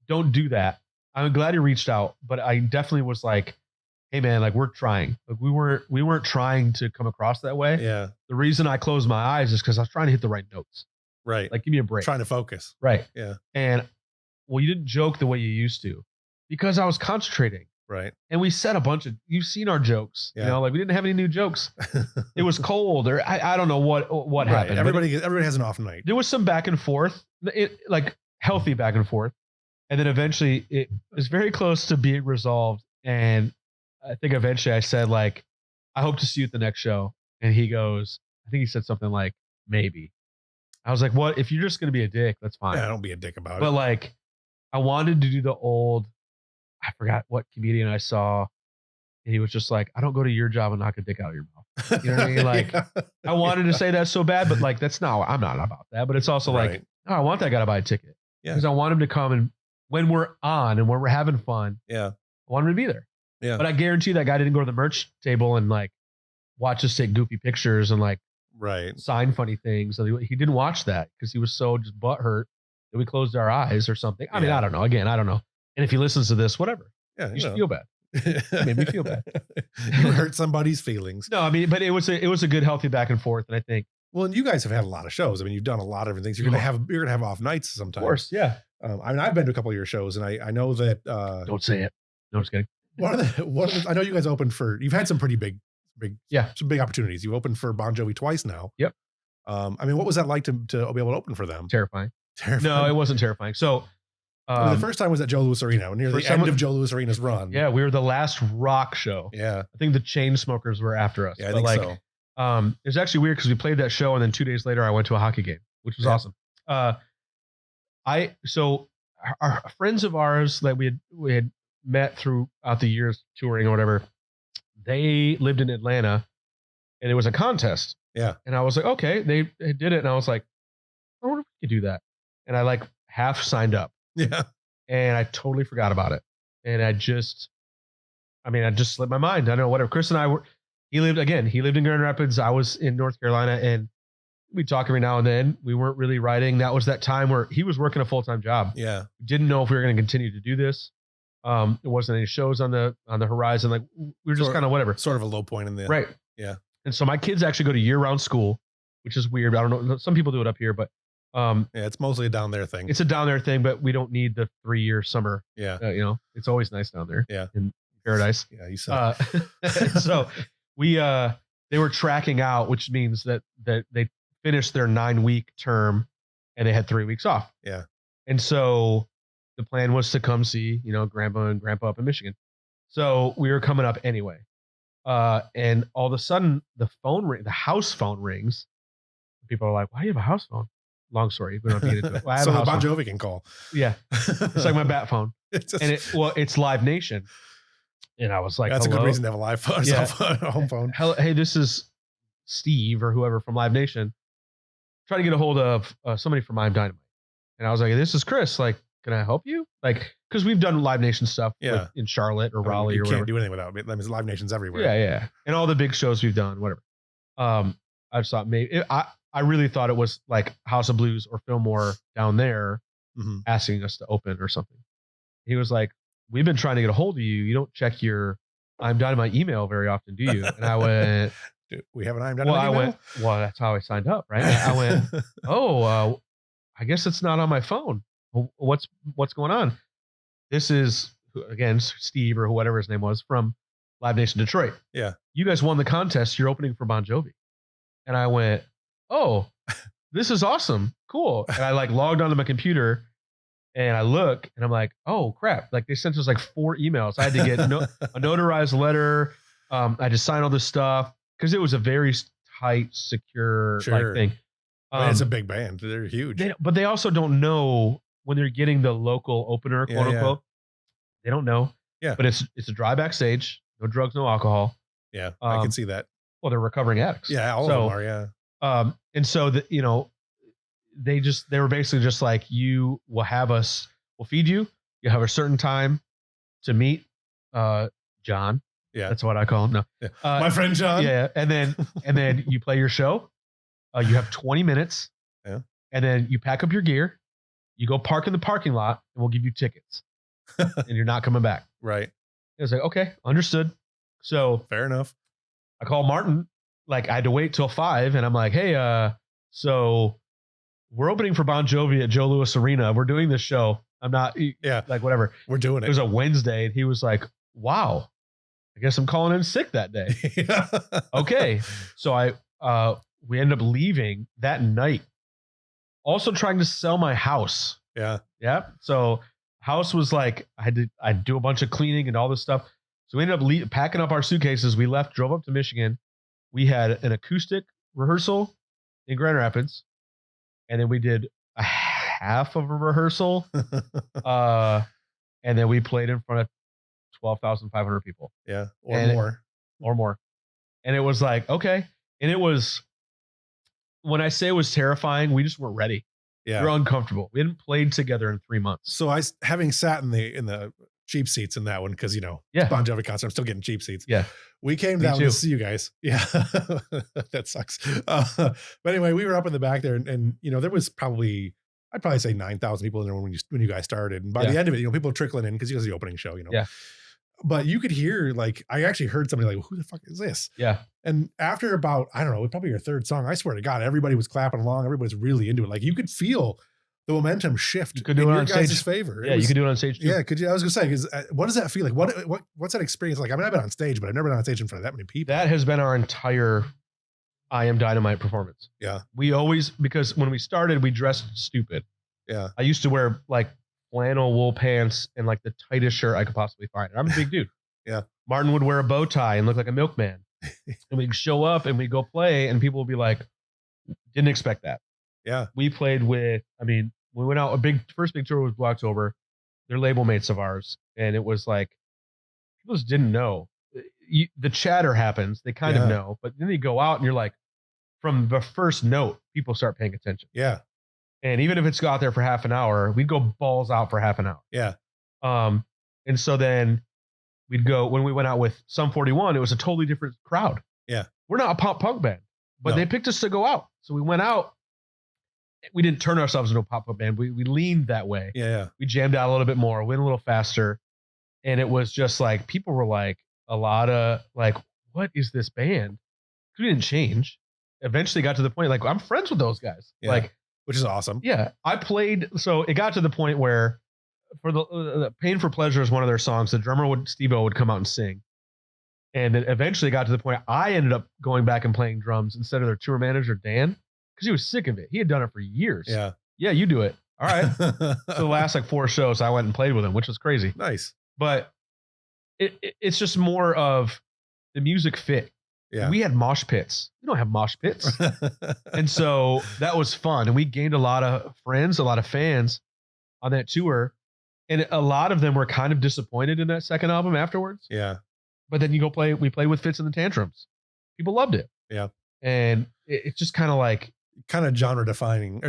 don't do that. I'm glad you reached out, but I definitely was like, hey man, like we're trying. Like we weren't trying to come across that way. Yeah. The reason I closed my eyes is because I was trying to hit the right notes. Right. Like give me a break. Trying to focus. Right. Yeah. And well, you didn't joke the way you used to because I was concentrating. Right. And we said you've seen our jokes. Yeah. Like we didn't have any new jokes. It was cold, or I don't know what happened. Everybody has an off night. There was some back and forth, like healthy back and forth. And then eventually it was very close to being resolved. And I think eventually I said like, I hope to see you at the next show. And he goes, I think he said something like, maybe. I was like, what? If you're just going to be a dick, that's fine. Yeah, don't be a dick about it. But like, I wanted to do the old, I forgot what comedian I saw. And he was just like, I don't go to your job and knock a dick out of your mouth. You know what I mean? Like, I wanted to say that so bad, but like, I'm not about that. But it's also like, I want that guy to buy a ticket. Yeah. Because I want him to come, and when we're on and when we're having fun, I want him to be there. Yeah. But I guarantee that guy didn't go to the merch table and like watch us take goofy pictures and like sign funny things. So he didn't watch that because he was so just butthurt that we closed our eyes or something. I mean, I don't know. Again, I don't know. And if he listens to this, whatever. Yeah, you should feel bad. It made me feel bad. You hurt somebody's feelings. No, I mean, but it was a good, healthy back and forth. And I think, well, and you guys have had a lot of shows. I mean, you've done a lot of different things. You're gonna have off nights sometimes. Of course, yeah. I mean, I've been to a couple of your shows, and I know that. Don't say it. No, just kidding. I know you guys opened for. You've had some pretty big, some big opportunities. You've opened for Bon Jovi twice now. Yep. I mean, what was that like to be able to open for them? Terrifying. No, it wasn't terrifying. So. The first time was at Joe Louis Arena, near the end of Joe Louis Arena's run. Yeah, we were the last rock show. Yeah. I think the Chainsmokers were after us. Yeah, I think so. It was actually weird because we played that show, and then 2 days later I went to a hockey game, which was awesome. So our friends of ours that we had met throughout the years touring or whatever, they lived in Atlanta, and it was a contest. Yeah. And I was like, okay, they did it, and I was like, I wonder if we could do that. And I like half signed up. Yeah. And I totally forgot about it. And I just slipped my mind. I know whatever. Chris and I he lived in Grand Rapids. I was in North Carolina, and we talk every now and then. We weren't really writing. That was that time where he was working a full-time job. Yeah. Didn't know if we were going to continue to do this. There wasn't any shows on the horizon. Like we were just kind of whatever. Sort of a low point in the right. Yeah. And so my kids actually go to year-round school, which is weird. I don't know. Some people do it up here, but It's mostly a down there thing. It's a down there thing, but we don't need the 3-year summer. Yeah. It's always nice down there. Yeah. In paradise. Yeah. You said. So they were tracking out, which means that they finished their 9-week term and they had 3 weeks off. Yeah. And so the plan was to come see, grandma and grandpa up in Michigan. So we were coming up anyway. And all of a sudden the house phone rings. People are like, why do you have a house phone? Long story. We don't have to get into it. Well, so the Bon Jovi can call. Yeah. It's like my bat phone. It's Live Nation. And I was like, that's hello? A good reason to have a live phone, yeah. a home phone. Hey, this is Steve or whoever from Live Nation. Trying to get a hold of somebody from IAMDYNAMITE. And I was like, this is Chris. Like, can I help you? Like, because we've done Live Nation stuff in Charlotte or Raleigh or whatever. You can't do anything without it. I mean, Live Nation's everywhere. Yeah. And all the big shows we've done, whatever. I just thought maybe I really thought it was like House of Blues or Fillmore down there asking us to open or something. He was like, we've been trying to get a hold of you. You don't check your IAMDYNAMITE email very often, do you? And I went, we have an IAMDYNAMITE email? Well, that's how I signed up, right? I went, I guess it's not on my phone. What's going on? This is, again, Steve or whatever his name was from Live Nation Detroit. Yeah. You guys won the contest. You're opening for Bon Jovi. And I went, oh, this is awesome. Cool. And I logged onto my computer and I look and I'm like, oh crap. Like they sent us 4 emails. I had to get a notarized letter. I just signed all this stuff because it was a very tight, secure thing. It's a big band. They're huge. But they also don't know when they're getting the local opener, quote unquote. They don't know. Yeah. But it's a dry backstage. No drugs, no alcohol. Yeah. I can see that. Well, they're recovering addicts. Yeah. All of them are. Yeah. And so they were basically just like, you will have us, we'll feed you. You have a certain time to meet John. Yeah. That's what I call him. No. Yeah. My friend John. Yeah. And then you play your show. You have 20 minutes. Yeah. And then you pack up your gear. You go park in the parking lot and we'll give you tickets. And you're not coming back. Right. It was like, okay, understood. So fair enough. I called Martin. I had to wait till 5 and I'm like, hey, so we're opening for Bon Jovi at Joe Louis Arena. We're doing this show. I'm not whatever. We're doing it. It was a Wednesday and he was like, wow, I guess I'm calling in sick that day. Okay. So we ended up leaving that night. Also trying to sell my house. Yeah. Yeah. So house was I'd do a bunch of cleaning and all this stuff. So we ended up packing up our suitcases. We left, drove up to Michigan. We had an acoustic rehearsal in Grand Rapids. And then we did a half of a rehearsal. And then we played in front of 12,500 people. Yeah. Or more. And it was like, okay. And it was, when I say it was terrifying, we just weren't ready. Yeah. We were uncomfortable. We hadn't played together in 3 months. So having sat in the cheap seats in that one, because it's Bon Jovi concert, I'm still getting cheap seats. Yeah. We came down to see you guys. Yeah. That sucks. But anyway, we were up in the back there and there was I'd probably say 9,000 people in there when you guys started. And by the end of it, people trickling in because you guys are the opening show, Yeah. But you could hear, I actually heard somebody who the fuck is this? Yeah. And after about, I don't know, probably your third song, I swear to God, everybody was clapping along. Everybody's really into it. You could feel the momentum shift. You could do it on guys' stage. favor. Yeah, you could do it on stage too. Yeah, could you? I was gonna say, because what does that feel like? What's that experience like? I mean, I've been on stage, but I've never been on stage in front of that many people. That has been our entire IAMDYNAMITE performance. Yeah. We always, because when we started, we dressed stupid. Yeah. I used to wear flannel wool pants and the tightest shirt I could possibly find. I'm a big dude. Yeah. Martin would wear a bow tie and look like a milkman. And we'd show up and we'd go play and people would be like, didn't expect that. Yeah. We played with, we went out, first big tour was Blocktober. They're label mates of ours. And it was people just didn't know. The chatter happens. They kind of know, but then you go out and you're like, from the first note, people start paying attention. Yeah. And even if it's got there for half an hour, we'd go balls out for half an hour. Yeah. And so then we'd go, when we went out with Sum 41, it was a totally different crowd. Yeah. We're not a pop punk band, but they picked us to go out. So we went out. We didn't turn ourselves into a pop punk band. We leaned that way. Yeah. We jammed out a little bit more, went a little faster. And it was just people were a lot of what is this band? We didn't change. Eventually got to the point, I'm friends with those guys. Yeah. which is awesome. Yeah. I played. So it got to the point where for the Pain for Pleasure is one of their songs. The drummer Steve-O would come out and sing. And it eventually got to the point I ended up going back and playing drums instead of their tour manager, Dan, because he was sick of it. He had done it for years. Yeah. Yeah, you do it. All right. So the last like 4 shows, I went and played with him, which was crazy. Nice. But it's just more of the music fit. Yeah. We had mosh pits. We don't have mosh pits. And so that was fun. And we gained a lot of friends, a lot of fans on that tour. And a lot of them were kind of disappointed in that second album afterwards. Yeah. But then we played with Fits and the Tantrums. People loved it. Yeah. And it's just kind of like. Kind of genre defying.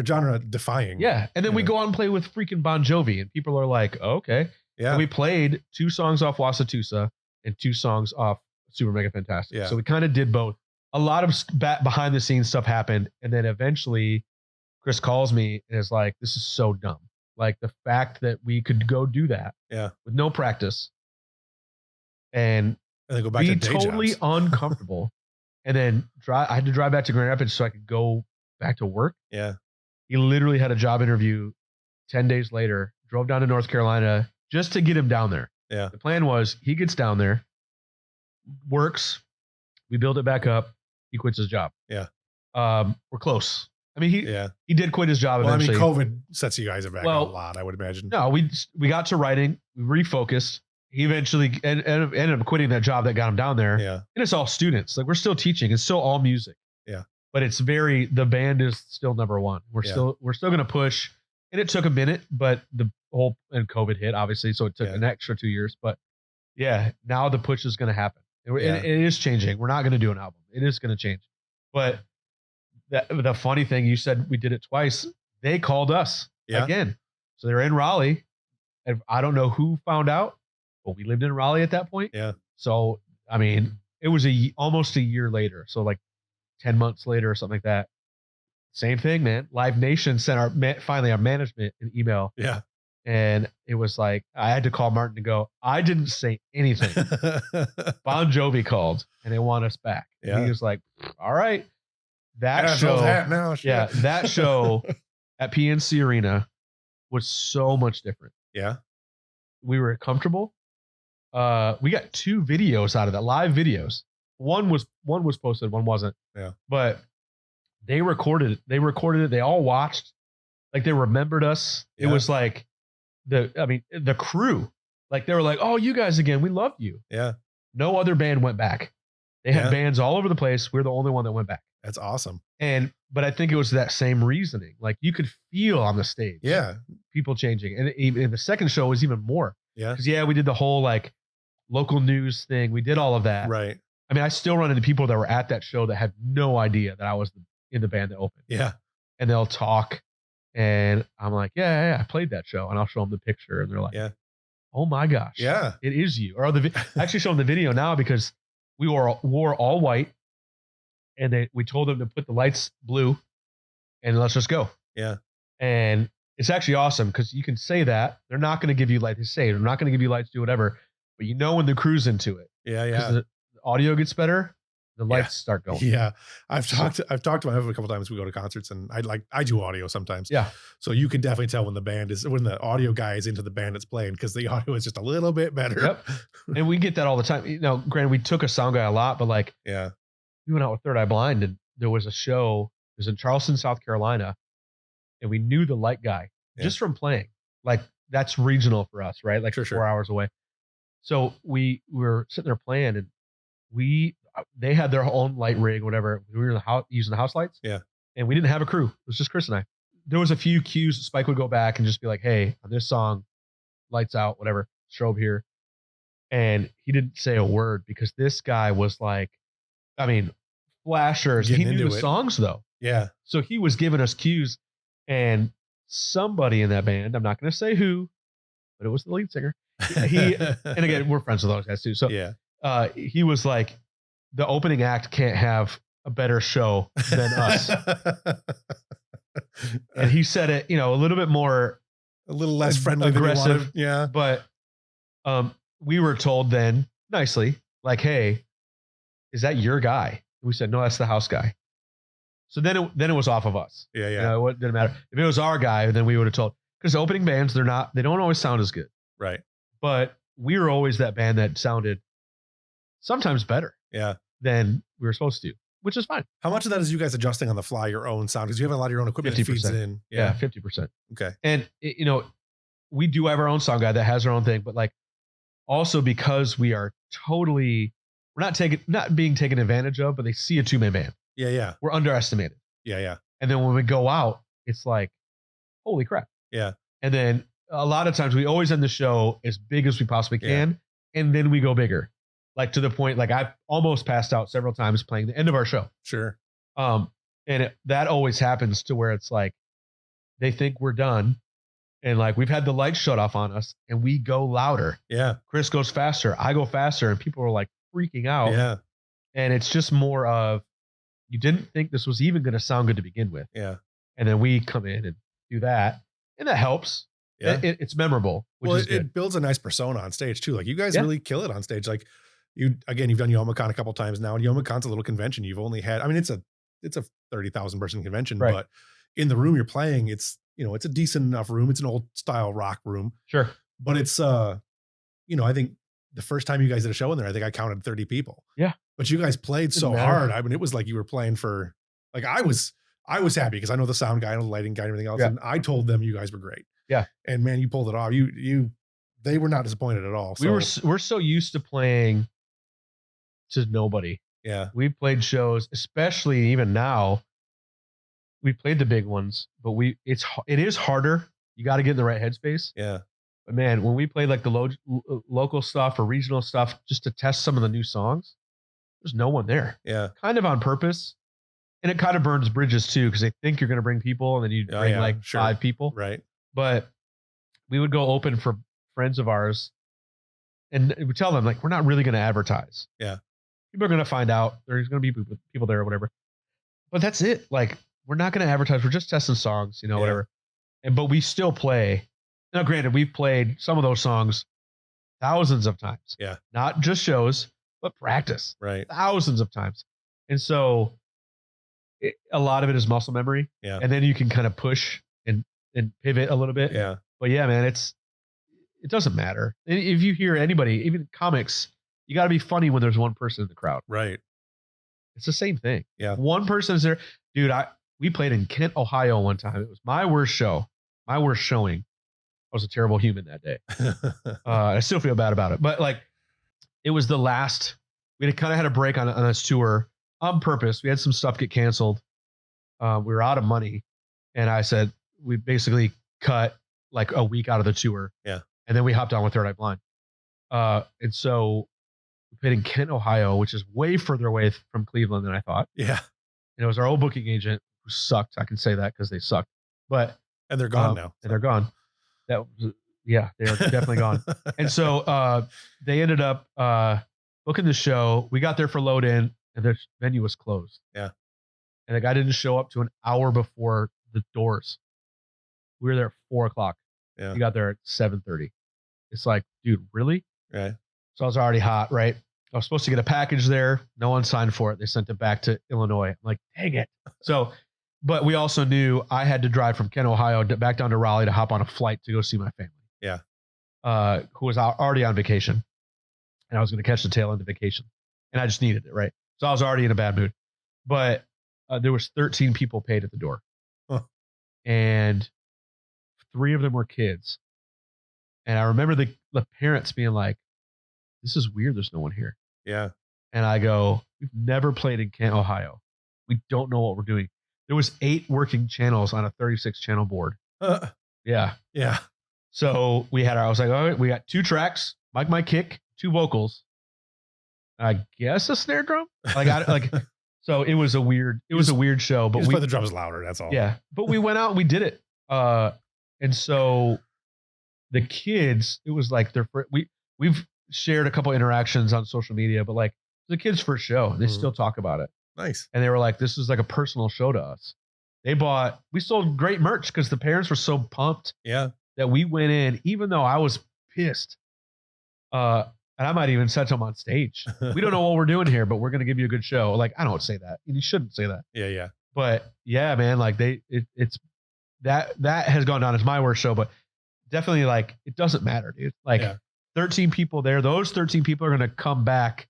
Yeah. And then we go out and play with freaking Bon Jovi and people are like, oh, okay. Yeah. And we played 2 songs off Wasatusa and 2 songs off Super Mega Fantastic. Yeah. So we kind of did both. A lot of behind the scenes stuff happened. And then eventually Chris calls me and is like, this is so dumb. Like the fact that we could go do that with no practice and then go back be to day totally jobs. uncomfortable. And then I had to drive back to Grand Rapids so I could go back to work. Yeah. He literally had a job interview 10 days later, drove down to North Carolina just to get him down there. Yeah. The plan was he gets down there, works, we build it back up, he quits his job. Yeah. We're close. I mean, he did quit his job eventually. COVID sets you guys back a lot, I would imagine. No, we got to writing, we refocused. He eventually ended up quitting that job that got him down there. Yeah. And it's all students. Like we're still teaching. It's still all music. Yeah. But it's the band is still number one. We're still going to push. And it took a minute, but and COVID hit obviously. So it took an extra 2 years, but yeah, now the push is going to happen. It is changing. We're not going to do an album. It is going to change. But the funny thing, you said we did it twice. They called us again. So they're in Raleigh. And I don't know who found out, but we lived in Raleigh at that point. Yeah. So, I mean, it was almost a year later. So like 10 months later or something like that. Same thing, man. Live Nation sent finally our management an email. Yeah. And it was like, I had to call Martin to go, I didn't say anything. Bon Jovi called and they want us back. Yeah. And he was like, all right. That show at PNC Arena was so much different. Yeah. We were comfortable. We got 2 videos out of that, live videos. One was posted, one wasn't. Yeah. But they recorded it. They all watched. Like they remembered us. It was like the crew. Like they were like, oh, you guys again. We love you. Yeah. No other band went back. They had bands all over the place. We're the only one that went back. That's awesome. But I think it was that same reasoning. Like you could feel on the stage. Yeah. People changing. And even the second show was even more. Yeah. Because we did the whole like local news thing. We did all of that. Right. I mean, I still run into people that were at that show that had no idea that I was in the band that opened. Yeah. And they'll talk and I'm like, yeah, I played that show. And I'll show them the picture and they're like, oh my gosh. Yeah. It is you. Or I actually show them the video now because we wore all white and we told them to put the lights blue and let's just go. Yeah. And it's actually awesome because you can say that. They're not going to give you lights. They say they're not going to give you lights, do whatever. But you know when the crew's into it. Yeah, yeah. The audio gets better. The lights start going. Yeah. I've talked to my husband a couple times. We go to concerts and I do audio sometimes. Yeah. So you can definitely tell when the audio guy is into the band that's playing because the audio is just a little bit better. Yep. And we get that all the time. You know, granted, we took a sound guy a lot, but like, we went out with Third Eye Blind and there was a show. It was in Charleston, South Carolina. And we knew the light guy just from playing. Like that's regional for us, right? Like 4 hours away. So we were sitting there playing and they had their own light rig, whatever. We were in the house, using the house lights. Yeah. And we didn't have a crew. It was just Chris and I. There was a few cues. Spike would go back and just be like, hey, on this song, lights out, whatever, strobe here. And he didn't say a word because this guy was like, I mean, flashers. He knew the songs though. Yeah. So he was giving us cues and somebody in that band, I'm not going to say who, but it was the lead singer. And again, we're friends with those guys too. So he was like, the opening act can't have a better show than us. And he said it, a little bit more, a little less friendly, aggressive. Yeah. But we were told then nicely, like, hey, is that your guy? We said, no, that's the house guy. So then it was off of us. Yeah. You know, it didn't matter. If it was our guy, then we would have told, because opening bands, they don't always sound as good. Right. But we were always that band that sounded sometimes better. Yeah. Than we were supposed to, which is fine. How much of that is you guys adjusting on the fly your own sound? Because you have a lot of your own equipment that feeds in. Yeah, 50%. Okay. And you know, we do have our own sound guy that has our own thing, but like also because we are we're not being taken advantage of, but they see a 2-man band. Yeah, yeah. We're underestimated. Yeah, yeah. And then when we go out, it's like, holy crap. Yeah. And then a lot of times we always end the show as big as we possibly can, and then we go bigger. Like to the point, like I've almost passed out several times playing the end of our show. Sure. And that always happens to where it's like, they think we're done. And like, we've had the lights shut off on us and we go louder. Yeah. Chris goes faster. I go faster. And people are like freaking out. Yeah. And it's just more of, you didn't think this was even going to sound good to begin with. Yeah. And then we come in and do that. And that helps. Yeah. It's memorable. It builds a nice persona on stage too. Like you guys really kill it on stage. Like, you've done YomaCon a couple of times now, and YomaCon's a little convention. You've only had, I mean, it's a 30,000 person convention, but in the room you're playing, it's a decent enough room. It's an old style rock room. Sure. But it's, I think the first time you guys did a show in there, I think I counted 30 people. Yeah. But you guys played so hard. I mean, it was like you were playing for, like, I was happy because I know the sound guy, I know the lighting guy and everything else. Yeah. And I told them you guys were great. Yeah. And man, you pulled it off. They were not disappointed at all. So. We're so used to playing to nobody. Yeah. We played shows, especially even now. We played the big ones, but it is harder. You got to get in the right headspace. Yeah. But man, when we played like the local stuff or regional stuff, just to test some of the new songs, there's no one there. Yeah. Kind of on purpose. And it kind of burns bridges too, because they think you're going to bring people and then you bring 5 people. Right. But we would go open for friends of ours and we tell them like, we're not really going to advertise. Yeah. People are going to find out there's going to be people there or whatever, but that's it. Like, we're not going to advertise. We're just testing songs, whatever. But we still play. Now, granted, we've played some of those songs thousands of times. Yeah. Not just shows, but practice. Right. Thousands of times. And so a lot of it is muscle memory. Yeah. And then you can kind of push and pivot a little bit. Yeah. But yeah, man, it doesn't matter. If you hear anybody, even comics, you got to be funny when there's one person in the crowd. Right. It's the same thing. Yeah. One person is there. Dude, we played in Kent, Ohio one time. It was my worst show, my worst showing. I was a terrible human that day. I still feel bad about it. But like, it was the last, we kind of had a break on this tour on purpose. We had some stuff get canceled. We were out of money. And I said, we basically cut like a week out of the tour. Yeah. And then we hopped on with Third Eye Blind. And so we played in Kent, Ohio, which is way further away from Cleveland than I thought. Yeah. And it was our old booking agent who sucked. I can say that because they sucked. But and they're gone now. And they're gone. They're definitely gone. And so they ended up booking the show. We got there for load in, and the venue was closed. Yeah. And the guy didn't show up to an hour before the doors. We were there at 4:00. Yeah. He got there at 7:30. It's like, dude, really? Right. So I was already hot, right? I was supposed to get a package there. No one signed for it. They sent it back to Illinois. I'm like, dang it. So, but we also knew I had to drive from Kent, Ohio back down to Raleigh to hop on a flight to go see my family. Yeah. Who was already on vacation. And I was going to catch the tail end of vacation. And I just needed it, right? So I was already in a bad mood. But there was 13 people paid at the door. Huh. And 3 of them were kids. And I remember the parents being like, this is weird. There's no one here. Yeah. And I go, we've never played in Kent, Ohio. We don't know what we're doing. There was 8 working channels on a 36 channel board. Yeah. Yeah. So I was like, all right, we got 2 tracks, my kick, 2 vocals. I guess a snare drum. So it was a weird show, but we play the drums louder. That's all. Yeah. But we went out and we did it. And so the kids, it was like we've shared a couple interactions on social media, but like the kids' first show, they still talk about it. Nice. And they were like, this is like a personal show to us. We sold great merch because the parents were so pumped. Yeah. That we went in, even though I was pissed. And I might even set them on stage. We don't know what we're doing here, but we're going to give you a good show. Like, I don't say that. You shouldn't say that. Yeah. Yeah. But yeah, man, like it's that has gone down as my worst show, but definitely like it doesn't matter, dude. Like 13 people there, those 13 people are going to come back,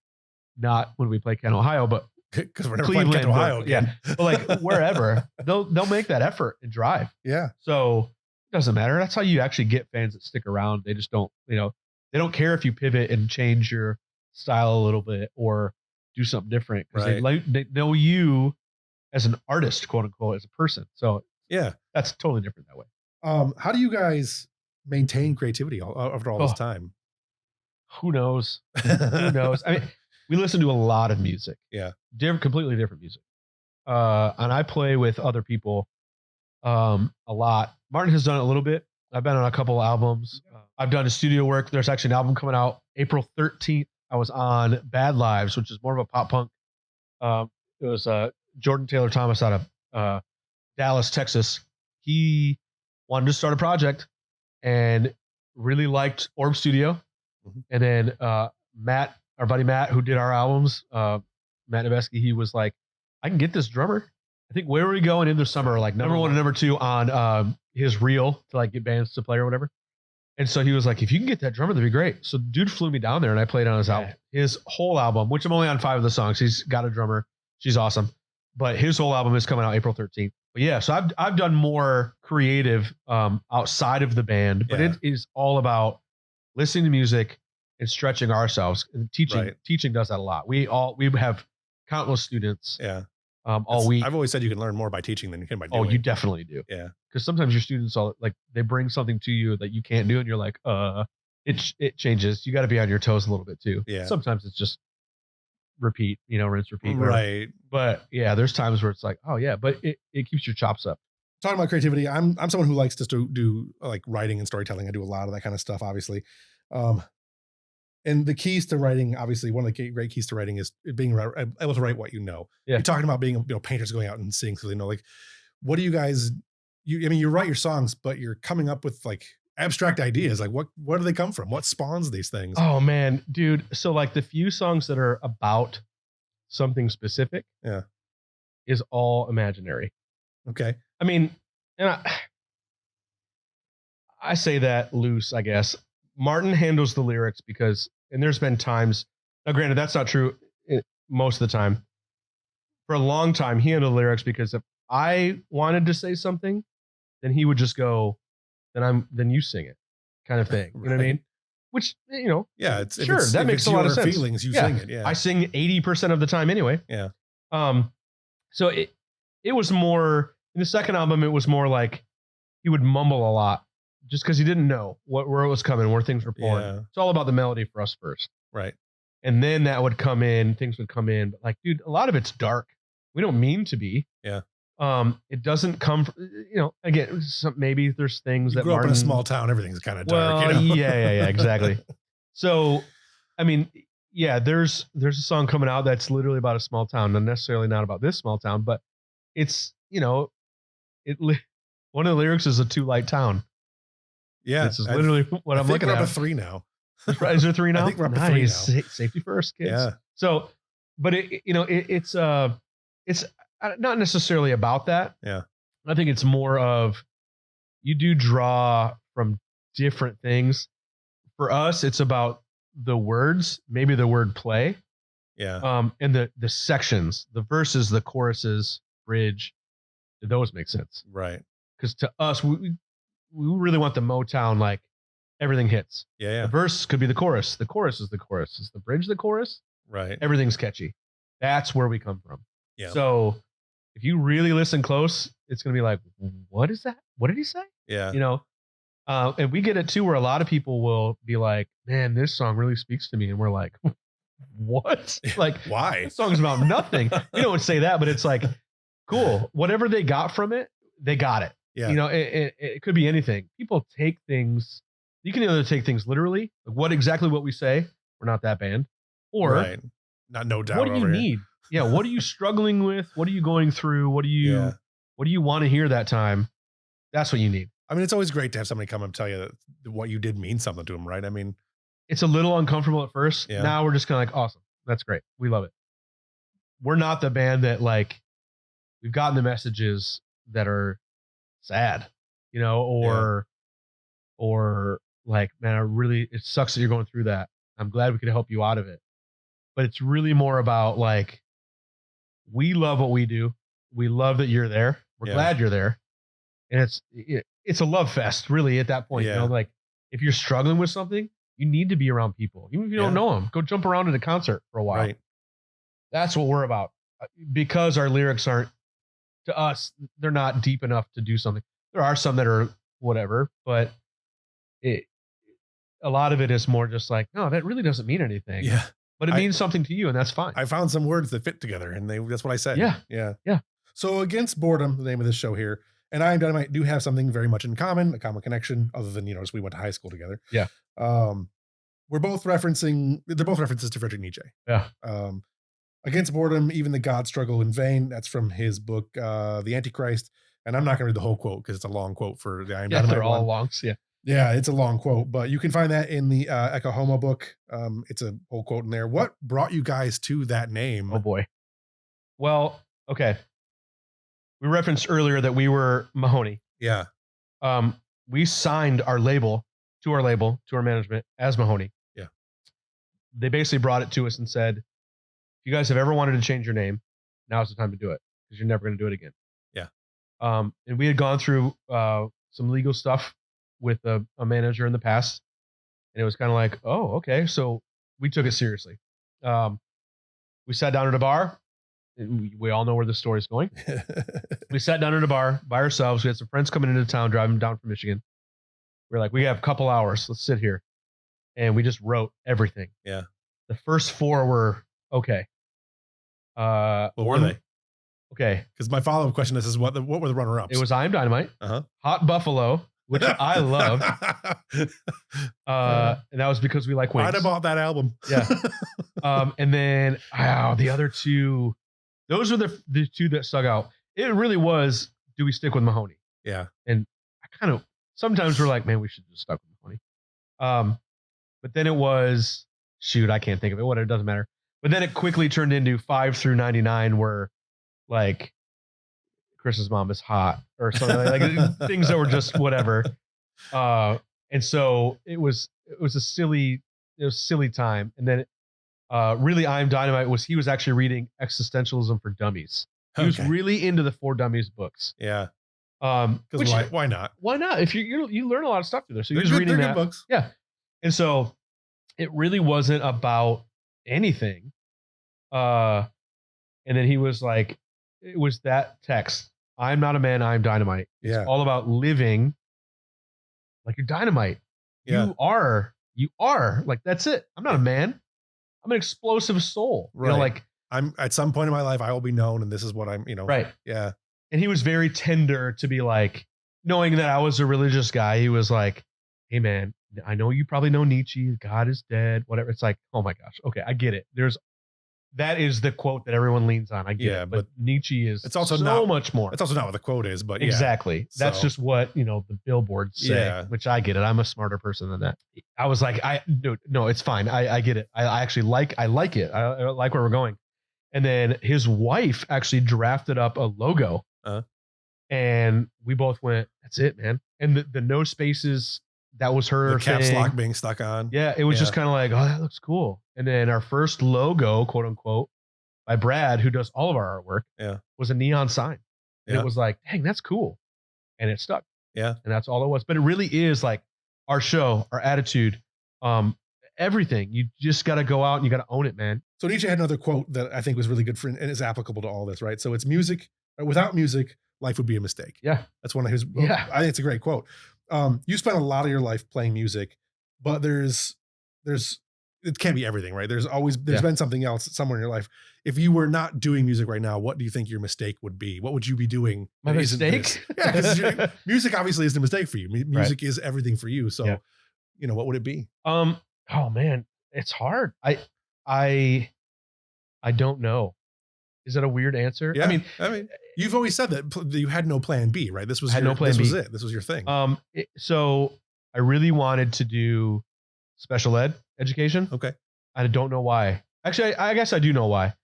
not when we play Kent, Ohio, but because we're never playing Kent, Ohio again. Yeah, but like wherever they'll make that effort and drive. Yeah. So it doesn't matter. That's how you actually get fans that stick around. They just don't, they don't care if you pivot and change your style a little bit or do something different because they know you as an artist, quote unquote, as a person. So yeah, that's totally different that way. How do you guys maintain creativity after all this time? Who knows? Who knows? I mean, we listen to a lot of music. Yeah. Completely different music. And I play with other people a lot. Martin has done it a little bit. I've been on a couple albums. I've done studio work. There's actually an album coming out April 13th. I was on Bad Lives, which is more of a pop punk. It was Jordan Taylor Thomas out of Dallas, Texas. He wanted to start a project and really liked Orb Studio. Mm-hmm. And then Matt, our buddy Matt, who did our albums, Matt Nebesky, he was like, I can get this drummer. I think Where Are We Going in the Summer are like number one and number two on his reel to like get bands to play or whatever. And so he was like, if you can get that drummer, that'd be great. So dude flew me down there and I played on his album, his whole album, which I'm only on 5 of the songs. He's got a drummer. She's awesome. But his whole album is coming out April 13th. But yeah, so I've done more creative outside of the band, but it is all about listening to music and stretching ourselves. And teaching does that a lot. We have countless students. Yeah. All week. I've always said you can learn more by teaching than you can by doing. Oh, you definitely do. Yeah. Because sometimes your students all like they bring something to you that you can't do, and you're like, it changes. You got to be on your toes a little bit too. Yeah. Sometimes it's just repeat, rinse, repeat. Right. But yeah, there's times where it's like, oh yeah, but it keeps your chops up. Talking about creativity, I'm someone who likes just to do like writing and storytelling. I do a lot of that kind of stuff, obviously. And the keys to writing, obviously, one of the great keys to writing is being able to write what you know. Yeah. You're talking about being, painters going out and seeing, so they know, like, what do you guys? You write your songs, but you're coming up with like abstract ideas. Like, where do they come from? What spawns these things? Oh man, dude. So like the few songs that are about something specific, is all imaginary. Okay. I mean, and I say that loose, I guess. Martin handles the lyrics because. And there's been times, now granted, that's not true most of the time. For a long time, he handled lyrics because if I wanted to say something, then he would just go, then you sing it, kind of thing. You know what I mean? Which, yeah, that makes a lot of sense. Feelings, you sing it. Yeah. I sing 80% of the time anyway. Yeah. So it was more, in the second album, it was more like he would mumble a lot. Just because he didn't know where it was coming, where things were pouring. Yeah. It's all about the melody for us first. Right. And then that would come in, things would come in. But like, dude, a lot of it's dark. We don't mean to be. Yeah. It doesn't come from, again, maybe there's things you that grew up in a small town, everything's kind of dark. Well, yeah, exactly. So, I mean, yeah, there's a song coming out that's literally about a small town, not about this small town, but it's, one of the lyrics is a too light town. Yeah, this is literally what I'm looking at. We're up to 3 now. Is there 3 now? I think we're up to 3 now. Safety first, kids. Yeah. So, but it's not necessarily about that. Yeah. I think it's more of you do draw from different things. For us, it's about the words, maybe the word play. Yeah. And the sections, the verses, the choruses, bridge. Do those make sense? Right. Because to us, we really want the Motown, like everything hits. Yeah. The verse could be the chorus. The chorus is the chorus. Is the bridge the chorus? Right. Everything's catchy. That's where we come from. Yeah. So if you really listen close, it's going to be like, what is that? What did he say? Yeah. And we get it too, where a lot of people will be like, man, this song really speaks to me. And we're like, what? Like, why? This song's about nothing. We don't say that, but it's like, cool. Whatever they got from it, they got it. Yeah. It could be anything. People take things. You can either take things literally, like what we say. We're not that band. Or not no doubt. What do you need? Yeah. What are you struggling with? What are you going through? What do you want to hear that time? That's what you need. I mean, it's always great to have somebody come and tell you that what you did means something to them, right? I mean, it's a little uncomfortable at first. Yeah. Now we're just kind of like, awesome. That's great. We love it. We're not the band that like, we've gotten the messages that are sad, or like, man, it sucks that you're going through that. I'm glad we could help you out of it. But it's really more about like, we love what we do. We love that you're there. We're glad you're there. And it's a love fest, really, at that point. Like if you're struggling with something, you need to be around people. Even if you don't know them, go jump around at a concert for a while. Right. That's what we're about. Because our lyrics aren't, to us, they're not deep enough to do something. There are some that are whatever, but a lot of it is more just like, no, that really doesn't mean anything. Yeah. But it means something to you, and that's fine. I found some words that fit together, and that's what I said. Yeah. So Against Boredom, the name of this show here, and I and Dynamite do have something very much in common, a common connection, other than, just we went to high school together. Yeah. They're both references to Friedrich Nietzsche. Yeah. Against Boredom, even the gods struggle in vain. That's from his book, The Antichrist. And I'm not going to read the whole quote because it's a long quote for the I Am Dynamite. They're all long. Yeah, it's a long quote, but you can find that in the Ecce Homo book. It's a whole quote in there. What brought you guys to that name? Oh boy. Well, okay. We referenced earlier that we were Mahoney. Yeah. We signed our label, to our management as Mahoney. Yeah. They basically brought it to us and said, if you guys have ever wanted to change your name, now's the time to do it because you're never going to do it again. Yeah. And we had gone through some legal stuff with a manager in the past, and it was kind of like, oh, okay. So we took it seriously. We sat down at a bar. And we all know where the story's going. We sat down at a bar by ourselves. We had some friends coming into town, driving down from Michigan. We were like, we have a couple hours. Let's sit here. And we just wrote everything. Yeah. The first 4 were okay. What were they? Okay. Because my follow-up question is what were the runner-ups? It was I Am Dynamite, Hot Buffalo, which I love. And that was because we like wings. I'd have bought that album. Yeah. And then the other 2, those were the 2 that stuck out. It really was, do we stick with Mahoney? Yeah. And I kind of, sometimes we're like, man, we should just stuck with Mahoney. But then it was, shoot, I can't think of it. Whatever, it doesn't matter. But then it quickly turned into 5 through 99 where like Chris's mom is hot or something like things that were just whatever. And so it was a silly time. And then really I Am Dynamite he was actually reading Existentialism for Dummies. He was really into the For Dummies books. Yeah. Which, why not? Why not? If you learn a lot of stuff through there. So he was reading that. Good books. Yeah. And so it really wasn't about anything. And then he was like, it was that text. I'm not a man, I'm dynamite. It's all about living like you're dynamite. Yeah. You are like, that's it. I'm not a man. I'm an explosive soul. Right. Like I'm at some point in my life, I will be known and this is what I'm, Right. Yeah. And he was very tender to be like, knowing that I was a religious guy, he was like, hey man, I know you probably know Nietzsche, God is dead, whatever. It's like, oh my gosh. Okay. I get it. That is the quote that everyone leans on. I get it. But Nietzsche is it's also so much more. It's also not what the quote is, but exactly. That's just what, the billboards say, which I get it. I'm a smarter person than that. I was like, no, it's fine. I get it. I actually like it. I like where we're going. And then his wife actually drafted up a logo and we both went, that's it, man. And the no spaces, that was her the caps lock being stuck on. Yeah. It was just kind of like, oh, that looks cool. And then our first logo, quote unquote, by Brad, who does all of our artwork, was a neon sign. And it was like, dang, that's cool. And it stuck. Yeah. And that's all it was. But it really is like our show, our attitude, everything. You just got to go out and you got to own it, man. So Nietzsche had another quote that I think was really good and is applicable to all this, right? So it's music. Without music, life would be a mistake. Yeah. That's one of his. Yeah. I think it's a great quote. You spent a lot of your life playing music, but there's it can't be everything, right? There's been something else somewhere in your life. If you were not doing music right now, what do you think your mistake would be? What would you be doing? My mistake? Yeah, because music obviously isn't a mistake for you. Music is everything for you. So, what would it be? Oh man, it's hard. I don't know. Is that a weird answer? Yeah. I mean, you've always said that you had no plan B, right? This was no plan B. Was it. This was your thing. So I really wanted to do special ed education. Okay. I don't know why. Actually, I guess I do know why.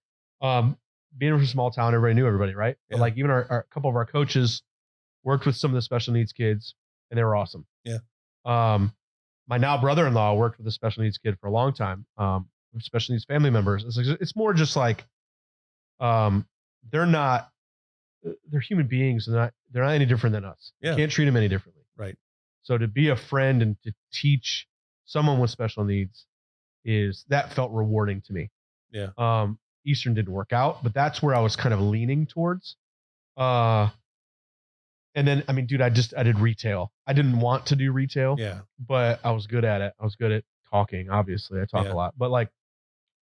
being from a small town, everybody knew everybody, right? Yeah. But like even our couple of our coaches worked with some of the special needs kids, and they were awesome. Yeah. My now brother-in-law worked with a special needs kid for a long time. Special needs family members. It's more just like, they're human beings, and they're not any different than us. Yeah. You can't treat them any differently. Right. So to be a friend and to teach someone with special needs that felt rewarding to me. Yeah. Eastern didn't work out, but that's where I was kind of leaning towards. And then, I mean, dude, I did retail. I didn't want to do retail. Yeah. But I was good at it. I was good at talking. Obviously, I talk a lot, but like,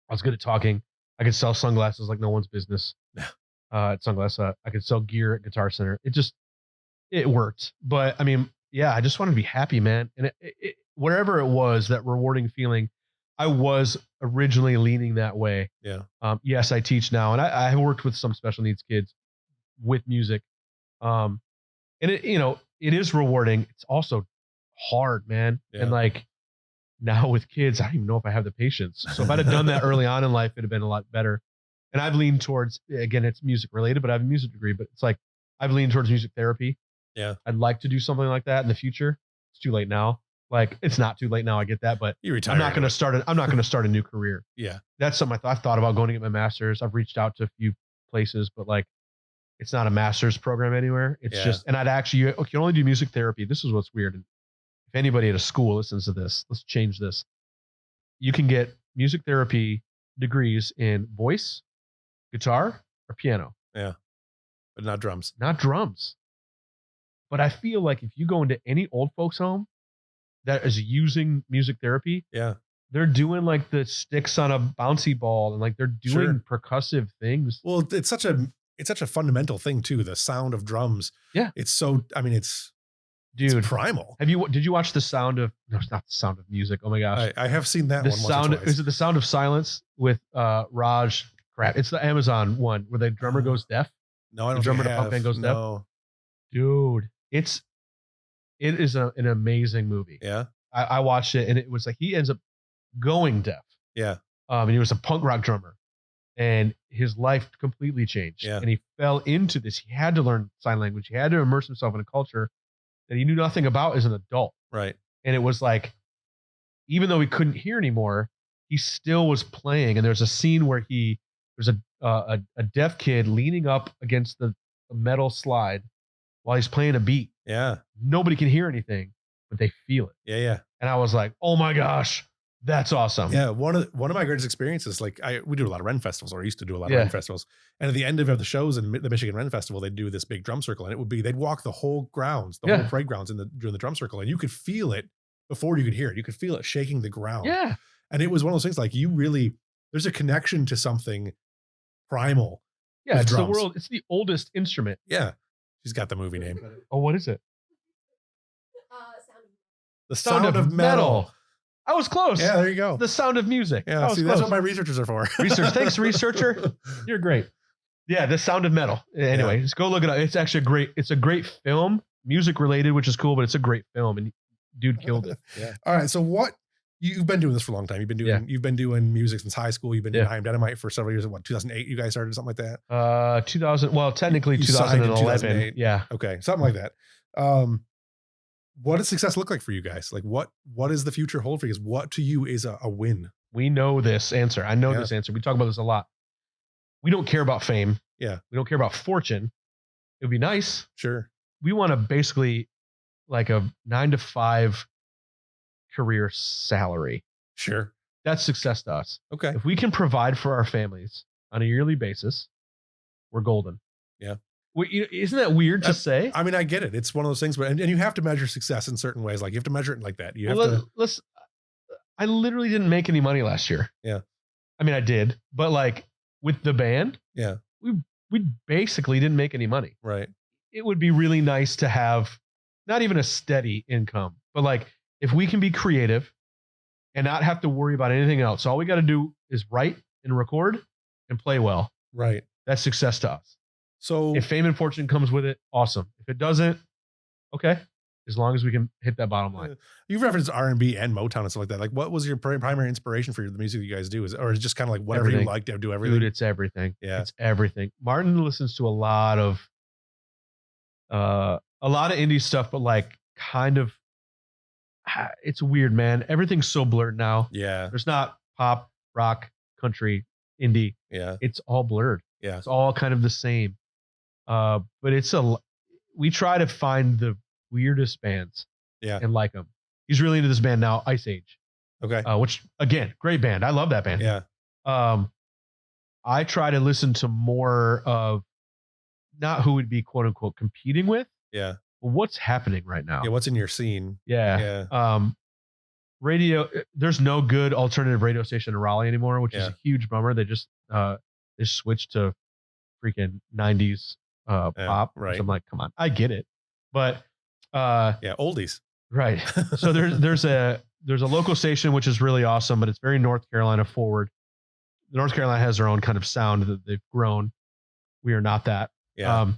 I was good at talking. I could sell sunglasses like no one's business. At Sunglass, I could sell gear at Guitar Center. It worked. But I mean, yeah, I just wanted to be happy, man. And whatever it was, that rewarding feeling, I was originally leaning that way. Yeah. Yes, I teach now, and I have worked with some special needs kids with music. And it is rewarding. It's also hard, man. Yeah. And like now with kids, I don't even know if I have the patience. So if I'd have done that early on in life, it'd have been a lot better. And I've leaned towards, again, it's music related, but I have a music degree, but it's like, I've leaned towards music therapy. Yeah. I'd like to do something like that in the future. It's too late now. Like, it's not too late now. I get that, but I'm not going to start a new career. Yeah. That's something I've thought about going to get my master's. I've reached out to a few places, but like, it's not a master's program anywhere. It's just, and you can only do music therapy. This is what's weird. If anybody at a school listens to this, let's change this. You can get music therapy degrees in voice, guitar, or piano. Yeah. But not drums. Not drums. But I feel like if you go into any old folks home that is using music therapy, they're doing like the sticks on a bouncy ball, and like they're doing percussive things. Well, it's such a fundamental thing too. The sound of drums. Yeah. It's so, I mean, it's primal. Did you watch The Sound of, no, it's not The Sound of Music. Oh my gosh. I have seen that one once or twice. Is it The Sound of Silence with Raj? Crap. It's the Amazon one where the drummer goes deaf. No, I don't The drummer in the punk band goes deaf. Dude, it is an amazing movie. Yeah. I watched it, and it was like, he ends up going deaf. Yeah. And he was a punk rock drummer, and his life completely changed. Yeah. And he fell into this. He had to learn sign language. He had to immerse himself in a culture that he knew nothing about as an adult. Right. And it was like, even though he couldn't hear anymore, he still was playing. And there's a scene where there's a deaf kid leaning up against the metal slide while he's playing a beat. Yeah. Nobody can hear anything, but they feel it. Yeah. Yeah. And I was like, oh my gosh, that's awesome. Yeah. One of my greatest experiences, like we do a lot of Ren festivals, or I used to do a lot of Ren festivals. And at the end of the shows in the Michigan Ren Festival, they'd do this big drum circle, and they'd walk the whole grounds, the whole parade grounds during the drum circle. And you could feel it before you could hear it. You could feel it shaking the ground. Yeah. And it was one of those things like there's a connection to something primal. Yeah. It's it's the oldest instrument. Yeah. She's got the movie name. Oh, what is it? The Sound of Metal. I was close. Yeah, there you go. The Sound of Music. Yeah, see, that's what my researchers are for. Thanks, researcher. You're great. Yeah, The Sound of Metal. Anyway, just go look it up. It's actually a great film, music related, which is cool, but it's a great film, and dude killed it. Yeah. All right, so you've been doing this for a long time. You've been doing music since high school. You've been doing IAMDYNAMITE for several years. 2008 you guys started, something like that? 2000, well, technically 2011. Yeah. Okay, something like that. What does success look like for you guys? Like what does the future hold for you? What to you is a win? We know this answer. I know this answer. We talk about this a lot. We don't care about fame. Yeah. We don't care about fortune. It would be nice. Sure. We want to basically like a 9-to-5 career salary. Sure. That's success to us. Okay. If we can provide for our families on a yearly basis, we're golden. Yeah. Isn't that weird to say? I mean, I get it. It's one of those things, but and you have to measure success in certain ways. Like you have to measure it like that. I literally didn't make any money last year. Yeah. I mean, I did, but like with the band, we basically didn't make any money. Right. It would be really nice to have not even a steady income, but like if we can be creative and not have to worry about anything else. All we got to do is write and record and play well. Right. That's success to us. So if fame and fortune comes with it, awesome. If it doesn't, okay. as long as we can hit that bottom line. You've referenced R&B and Motown and stuff like that. Like, what was your primary inspiration for the music you guys do? Or is it just kind of like whatever you like to do everything? Dude, it's everything. Yeah. It's everything. Martin listens to a lot of indie stuff, but like kind of, it's weird, man. Everything's so blurred now. Yeah. There's not pop, rock, country, indie. Yeah. It's all blurred. Yeah. It's all kind of the same. But we try to find the weirdest bands. Yeah. And like them. He's really into this band now, Ice Age. Okay. Which again, great band. I love that band. Yeah. I try to listen to more of not who would be quote unquote competing with. Yeah. But what's happening right now. Yeah. What's in your scene? Yeah. Yeah. Radio. There's no good alternative radio station in Raleigh anymore, which is a huge bummer. They just switched to freaking 90s pop. Right. So I'm like, come on, I get it, but oldies. Right. So there's a local station which is really awesome, but it's very North Carolina forward. North Carolina has their own kind of sound that they've grown. We are not that. Yeah.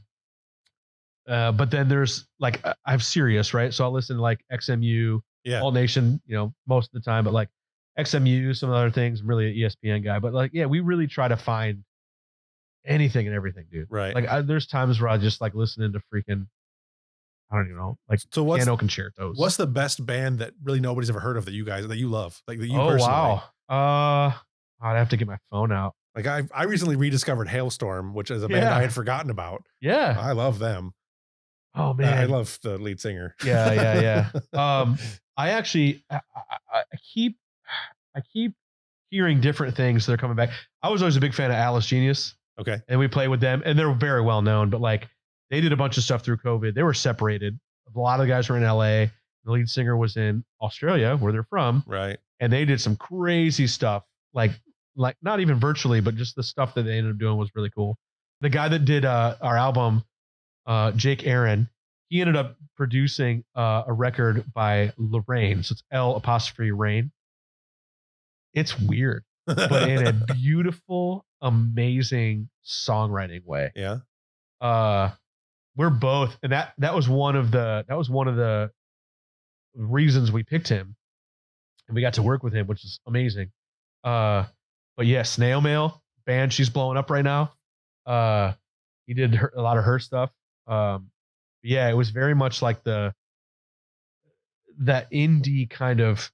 But then there's like I have Sirius, right? So I'll listen to like XMU, All Nation, most of the time, but like XMU, some other things. I'm really an ESPN guy, but like we really try to find anything and everything, dude. Right. Like there's times where I just like listening to freaking, I don't even know, like piano concertos. What's the best band that really nobody's ever heard of that you love? Like that you personally? Oh, wow. I'd have to get my phone out. Like I recently rediscovered Hailstorm, which is a band I had forgotten about. Yeah. I love them. Oh man. I love the lead singer. Yeah. I actually, I keep hearing different things that are coming back. I was always a big fan of Alice Genius. Okay. And we played with them and they're very well known, but like they did a bunch of stuff through COVID. They were separated. A lot of the guys were in LA. The lead singer was in Australia, where they're from. Right. And they did some crazy stuff, like not even virtually, but just the stuff that they ended up doing was really cool. The guy that did our album, Jake Aaron, he ended up producing a record by Lorraine. So it's L''Rain. It's weird, but in a beautiful, amazing songwriting way. Yeah. We're both, and that was one of the reasons we picked him, and we got to work with him, which is amazing. But yeah, Snail Mail band, she's blowing up right now. He did a lot of her stuff. Yeah, it was very much like that indie kind of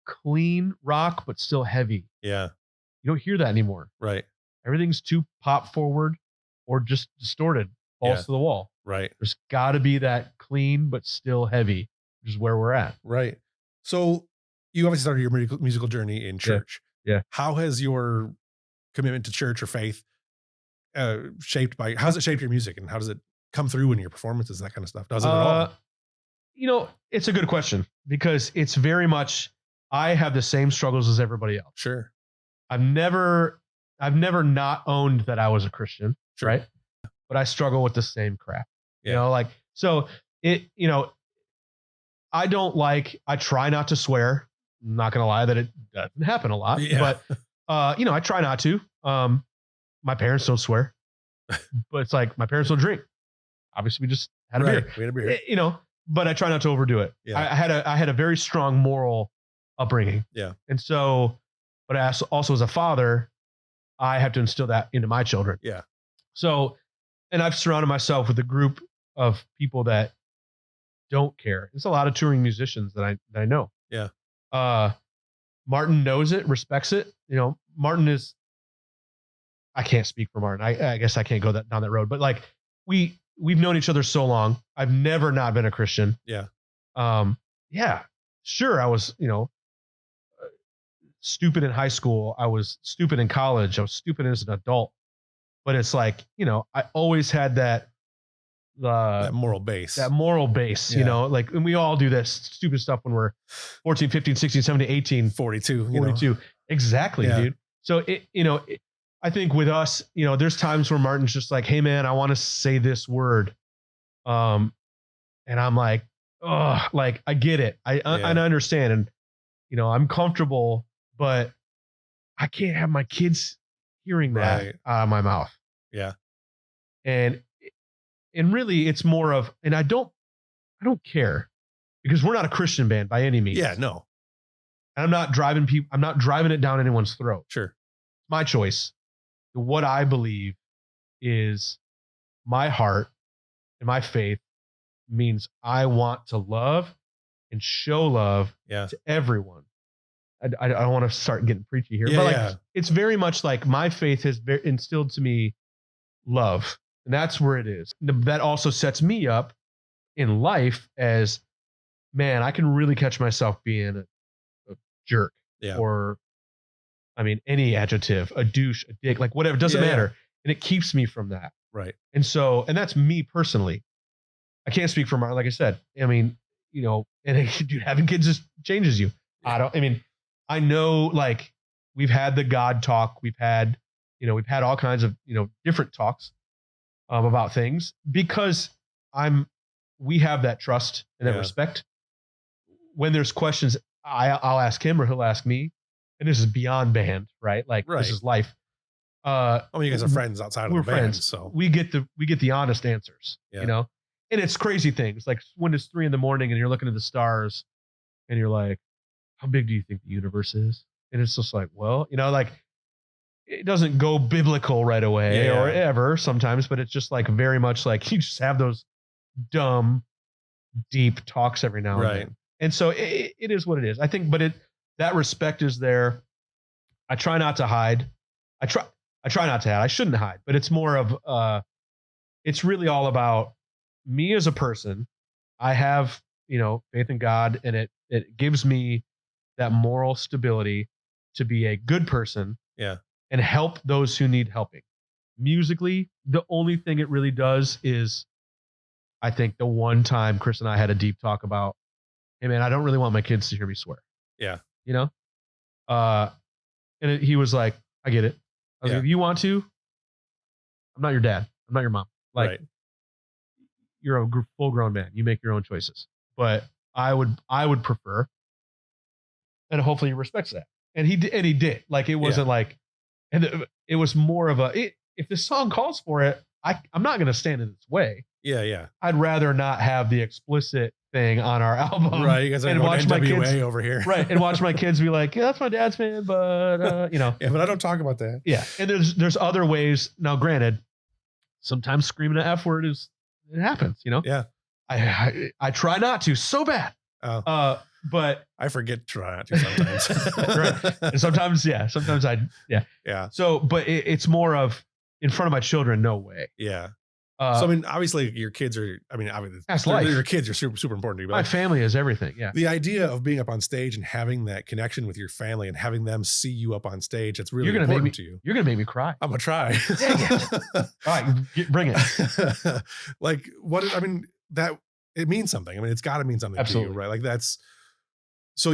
clean rock, but still heavy. Yeah. You don't hear that anymore. Right. Everything's too pop forward or just distorted, falls to the wall. Right. There's got to be that clean, but still heavy, which is where we're at. Right. So you obviously started your musical journey in church. Yeah. How has your commitment to church or faith how's it shaped your music, and how does it come through in your performances, that kind of stuff? Does it at all? It's a good question, because it's very much, I have the same struggles as everybody else. Sure. I've never not owned that I was a Christian. Sure. Right. But I struggle with the same crap. Yeah. So I try not to swear. I'm not going to lie that it doesn't happen a lot, but I try not to. My parents don't swear, but it's like my parents don't drink. Obviously we just had a beer. We had a beer. But I try not to overdo it. Yeah. I had a very strong moral upbringing. Yeah. And so, but also as a father, I have to instill that into my children. Yeah. So, and I've surrounded myself with a group of people that don't care. It's a lot of touring musicians that I know. Yeah. Martin knows it, respects it. Martin is, I can't speak for Martin. I guess I can't go down that road, but like we've known each other so long. I've never not been a Christian. Yeah. Yeah, sure. I was, stupid in high school. I was stupid in college. I was stupid as an adult, but it's like, I always had that moral base, and we all do this stupid stuff when we're 14, 15, 16, 17, 18, 42. Exactly, dude. So I think with us, there's times where Martin's just like, hey man, I want to say this word. And I'm like, oh, like I get it. I understand. And, I'm comfortable, but I can't have my kids hearing that out of my mouth. Yeah. And really it's more of, and I don't care. because we're not a Christian band by any means. Yeah, no. And I'm not driving it down anyone's throat. Sure. My choice. What I believe is my heart and my faith means I want to love and show love to everyone. I don't want to start getting preachy here, but it's very much like my faith has instilled to me love, and that's where it is. That also sets me up in life as, man, I can really catch myself being a jerk, or, I mean, any adjective, a douche, a dick, like whatever, doesn't matter. And it keeps me from that. Right. And so, and that's me personally. I can't speak for Martin, like I said. I mean, and dude, having kids just changes you. I know, like, we've had the God talk. We've had all kinds of, different talks about things, because we have that trust and that respect. When there's questions, I'll ask him or he'll ask me, and this is beyond band, right? Like, this is life. You guys are friends outside of the band, so we get the honest answers, and it's crazy things. Like when it's 3 a.m. and you're looking at the stars and you're like, how big do you think the universe is? And it's just like, well, like, it doesn't go biblical right away or ever sometimes, but it's just like very much like you just have those dumb, deep talks every now and then. And so it is what it is, I think, but that respect is there. I try not to hide. I try not to hide. I shouldn't hide, but it's more of, it's really all about me as a person. I have, faith in God, and it gives me that moral stability to be a good person and help those who need helping. Musically, the only thing it really does is, I think the one time Chris and I had a deep talk about, hey man, I don't really want my kids to hear me swear. Yeah. And he was like, I get it. I was like, if you want to, I'm not your dad. I'm not your mom. Like, you're a full grown man. You make your own choices. But I would prefer, and hopefully he respects that. And he did. Like, it wasn't like, and it was more of if the song calls for it, I'm not going to stand in its way. Yeah. I'd rather not have the explicit thing on our album. Right. You guys are going NWA my kids over here. Right. And watch my kids be like, yeah, that's my dad's fan, but Yeah, but I don't talk about that. Yeah. And there's other ways. Now, granted, sometimes screaming an F word it happens, Yeah. I try not to so bad. But I forget to try not to sometimes. Right. And sometimes yeah. So, but it's more of, in front of my children, no way. Yeah. So, I mean, obviously your kids are, that's life. Your kids are super, super important to you. My family is everything. Yeah. The idea of being up on stage and having that connection with your family and having them see you up on stage, it's really important to you. You're going to make me cry. I'm going to try. Dang it. All right, bring it. Like, that it means something. It's got to mean something to you, right? Like, that's, so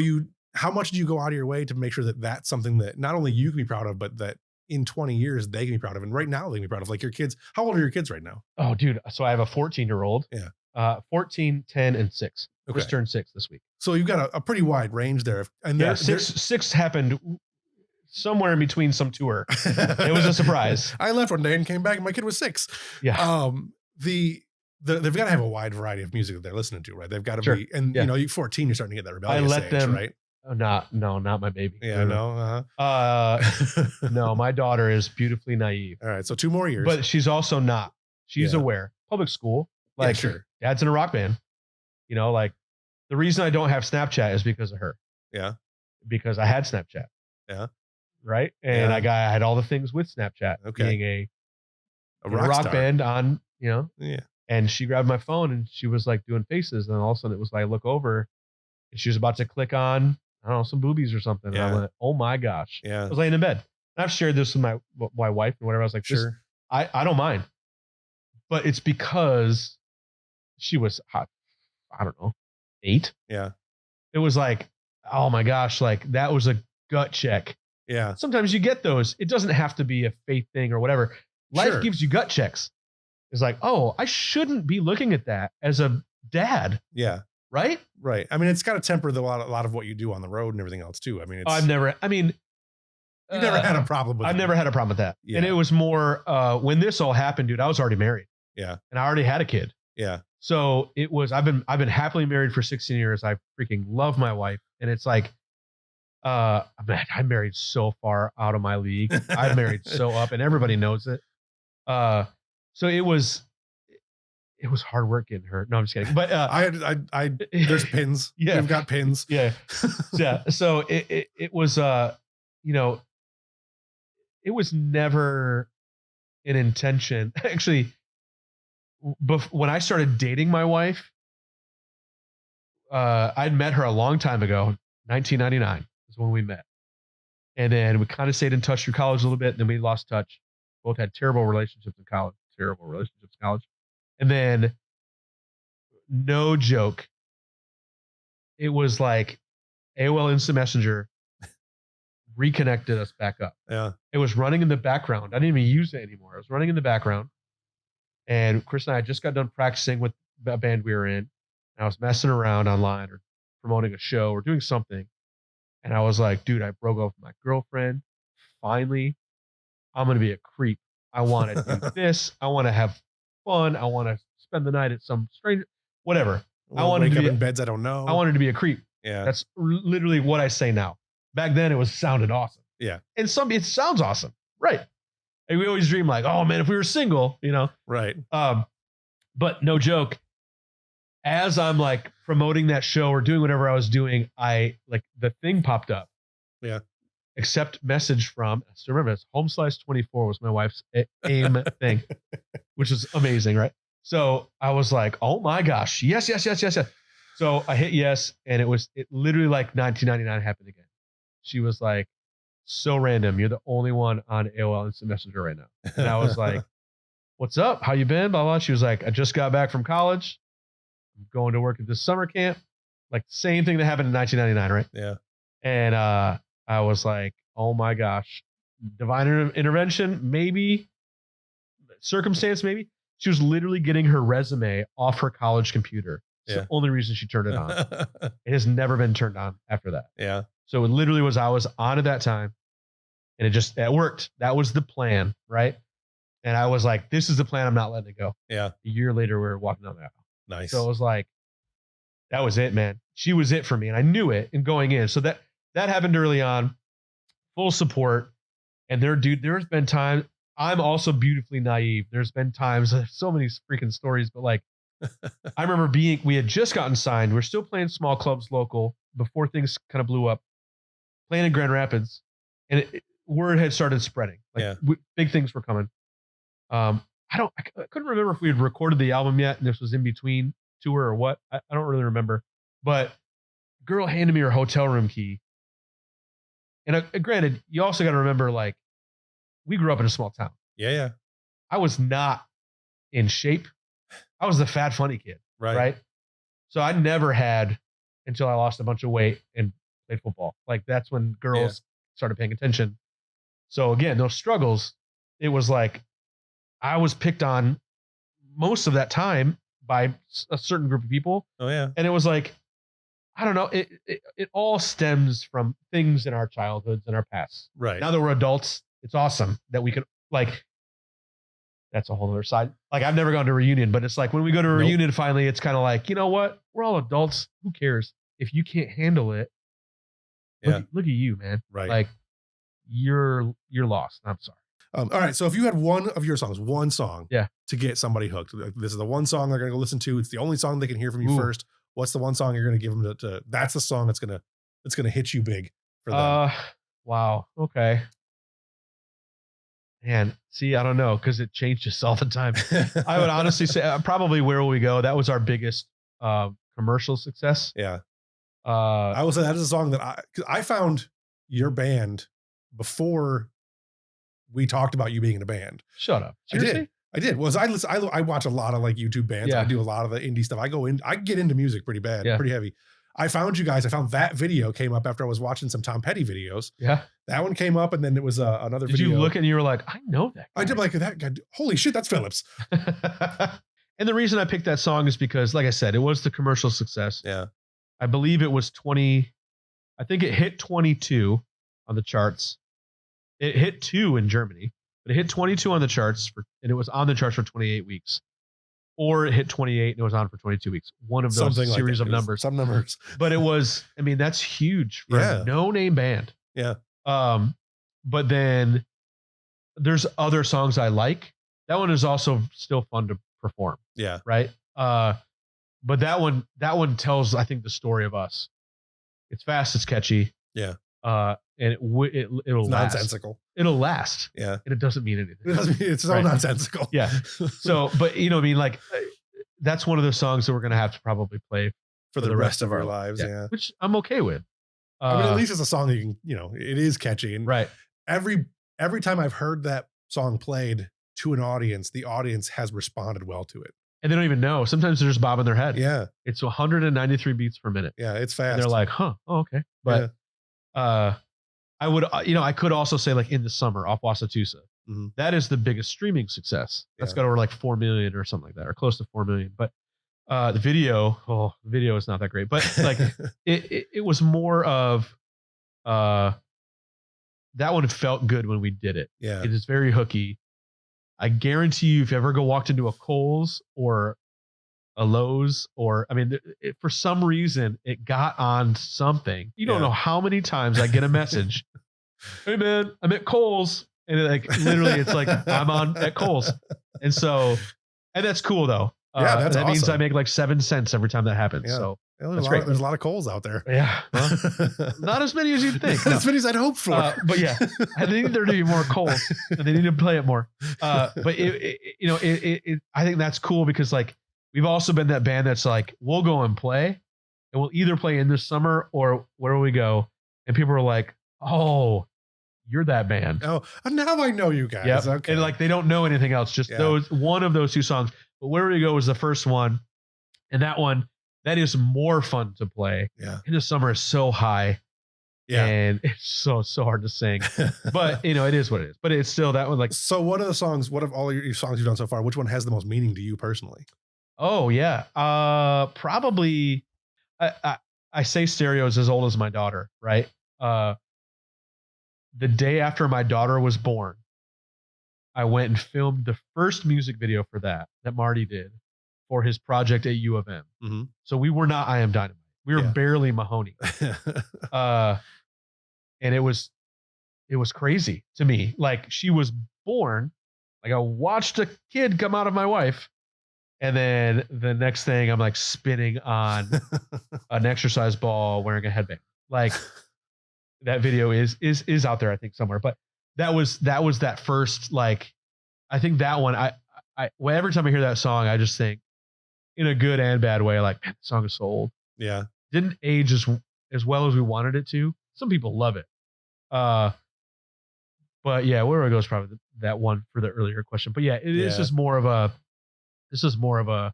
how much do you go out of your way to make sure that that's something that not only you can be proud of, but that in 20 years they can be proud of, and right now they can be proud of? Like, your kids, how old are your kids right now? Oh, dude. So I have a 14-year-old. Yeah. 14, 10, and 6. Okay. Just turned 6 this week. So you've got a pretty wide range there. And six happened somewhere in between some tour. It was a surprise. I left one day and came back and my kid was 6. Yeah. They've got to have a wide variety of music that they're listening to, right? They've got to be, and you're 14, you're starting to get that rebellious age, right? Oh, not my baby. Yeah, no. No, my daughter is beautifully naive. All right, so 2 more years. But she's also not. She's aware. Public school, like, sure. Dad's in a rock band. Like, the reason I don't have Snapchat is because of her. Yeah. Because I had Snapchat. Yeah. Right. And I had all the things with Snapchat. Okay. Being a rock band on, Yeah. And she grabbed my phone and she was like doing faces, and all of a sudden it was like, I look over and she was about to click on, I don't know, some boobies or something. Yeah. And I went, oh my gosh. Yeah. I was laying in bed. And I've shared this with my wife and whatever. I was like, sure. I don't mind. But it's because she was, I don't know, 8. Yeah. It was like, oh my gosh, like, that was a gut check. Yeah. Sometimes you get those. It doesn't have to be a faith thing or whatever. Life gives you gut checks. It's like, oh, I shouldn't be looking at that as a dad. Yeah. Right? Right. It's got to temper a lot of what you do on the road and everything else too. You've never had a problem with it. I've never had a problem with that. Yeah. And it was more, when this all happened, dude, I was already married. Yeah. And I already had a kid. Yeah. So it was, I've been happily married for 16 years. I freaking love my wife. And it's like, man, I married so far out of my league. I married so up, and everybody knows it. So it was hard work getting her. No, I'm just kidding. But I there's pins. Yeah, we've got pins. Yeah, yeah. So it was you know, it was never an intention. Actually, when I started dating my wife, I'd met her a long time ago. 1999 is when we met, and then we kind of stayed in touch through college a little bit. And then we lost touch. Both had terrible relationships in college. And then, no joke, it was like AOL Instant Messenger reconnected us back up. Yeah. It was running in the background. I didn't even use it anymore. It was running in the background. And Chris and I just got done practicing with the band we were in. And I was messing around online or promoting a show or doing something. And I was like, dude, I broke up with my girlfriend. Finally, I'm going to be a creep. I want to do this. I want to have fun. I want to spend the night at some strange, whatever. I want to wake up in beds I don't know. I wanted to be a creep. Yeah. That's literally what I say now. Back then it sounded awesome. Yeah. And it sounds awesome. Right. And we always dream like, oh man, if we were single, you know? Right. But no joke, as I'm like promoting that show or doing whatever I was doing, the thing popped up. Yeah. Accept message from, I still remember this, Home/24 was my wife's AIM thing, which is amazing, right? So I was like, oh my gosh, yes. So I hit yes, and it literally like 1999 happened again. She was like, so random. You're the only one on AOL Instant Messenger right now. And I was like, what's up? How you been? Blah, blah. She was like, I just got back from college. I'm going to work at this summer camp. Like same thing that happened in 1999, right? Yeah. And I was like, oh my gosh, divine intervention, maybe, circumstance, maybe. She was literally getting her resume off her college computer. It's the only reason she turned it on. It has never been turned on after that. Yeah. So it literally was, I was on at that time, and it worked. That was the plan, right? And I was like, this is the plan. I'm not letting it go. Yeah. A year later, we were walking down the aisle. Nice. So it was like, that was it, man. She was it for me, and I knew it and going in. So that happened early on, full support. And there's been times, I'm also beautifully naive. There's been times, so many freaking stories, but like, I remember we had just gotten signed. We're still playing small clubs local before things kind of blew up, playing in Grand Rapids, and word had started spreading. Like big things were coming. I couldn't remember if we had recorded the album yet and this was in between tour or what. I don't really remember, but girl handed me her hotel room key. And granted, you also got to remember, like, we grew up in a small town. Yeah. I was not in shape. I was the fat, funny kid. Right. So I never had, until I lost a bunch of weight and played football. Like, that's when girls started paying attention. So again, those struggles, it was like, I was picked on most of that time by a certain group of people. Oh yeah. And it was like, I don't know. It all stems from things in our childhoods and our past. Right. Now that we're adults, it's awesome that we can, like, that's a whole other side. Like, I've never gone to a reunion, but it's like when we go to a reunion, finally, it's kind of like, you know what? We're all adults. Who cares? If you can't handle it, look at you, man. Right. Like, you're lost. I'm sorry. All right. So if you had one of your songs, one song to get somebody hooked, this is the one song they're going to go listen to. It's the only song they can hear from you first. What's the one song you're going to give them to that's the song that's going to hit you big for them? Wow. Okay. Man, see, I don't know, because it changes all the time. I would honestly say probably Where Will We Go? That was our biggest commercial success. Yeah. I will say that is a song that I found your band before we talked about you being in a band. Shut up. Seriously? I did. I watch a lot of like YouTube bands. I do a lot of the indie stuff. I get into music pretty bad, pretty heavy. I found you guys. I found that video came up after I was watching some Tom Petty videos. Yeah. That one came up, and then it was another video. Did you look and you were like, I know that guy. I did, like, that guy. Holy shit, that's Phillips. And the reason I picked that song is because, like I said, it was the commercial success. Yeah. I believe it was 20. I think it hit 22 on the charts. It hit 2 in Germany, but it hit 22 on the charts and it was on the charts for 28 weeks. or it hit 28 and it was on for 22 weeks. One of those series of numbers. Some numbers. But it was, I mean, that's huge for a no-name band. Yeah. But then there's other songs I like. That one is also still fun to perform. Yeah. Right. But that one tells, I think, the story of us. It's fast, it's catchy. Yeah. And it'll last. Nonsensical. It'll last. Yeah. And it doesn't mean anything. It's so nonsensical. Yeah. So, but I mean, like, that's one of the songs that we're going to have to probably play for the rest of our lives. Yeah. Which I'm okay with. I mean, at least it's a song you can, it is catchy. And right. Every time I've heard that song played to an audience, the audience has responded well to it. And they don't even know. Sometimes they're just bobbing their head. Yeah. It's 193 beats per minute. Yeah. It's fast. And they're like, huh. Oh, okay. But, I would, I could also say like In the Summer off Wasatusa. Mm-hmm. That is the biggest streaming success. That's got over like 4 million or something like that, or close to 4 million. But the video is not that great. But like it was more of that one felt good when we did it. Yeah. It is very hooky. I guarantee you, if you ever walked into a Kohl's or a Lowe's, or I mean, for some reason it got on something. You don't know how many times I get a message. Hey man, I'm at Kohl's, and literally it's like I'm on at Kohl's, and that's cool though. That awesome. Means I make like 7 cents every time that happens. Yeah. So there's a lot of Kohl's out there. Yeah, well, not as many as you'd think. As many as I'd hope for. But yeah, I think there to be more Kohl's, and they need to play it more. But I think that's cool because like we've also been that band that's like we'll go and play, and we'll either play In the Summer or where we go, and people are like, oh, you're that band. Oh, now I know you guys. Yep. Okay. And like they don't know anything else, just one of those two songs. But Where We Go was the first one, and that is more fun to play. Yeah. In the Summer is so high. Yeah. And it's so hard to sing. But it is what it is. But it's still that one like. So what of all your songs you've done so far, which one has the most meaning to you personally? Oh yeah. Probably I say Stereo's as old as my daughter, right? The day after my daughter was born, I went and filmed the first music video for that Marty did for his project at U of M. Mm-hmm. So we were not IAMDYNAMITE. We were barely Mahoney. And it was crazy to me. Like she was born, like I watched a kid come out of my wife. And then the next thing I'm like spinning on an exercise ball wearing a headband. Like that video is out there, I think, somewhere. But that was that first, like, I think that one, I every time I hear that song, I just think in a good and bad way, like, man, the song is so old. Yeah. Didn't age as well as we wanted it to. Some people love it. But yeah, Where We Go is probably that one for the earlier question. But yeah, this is more of a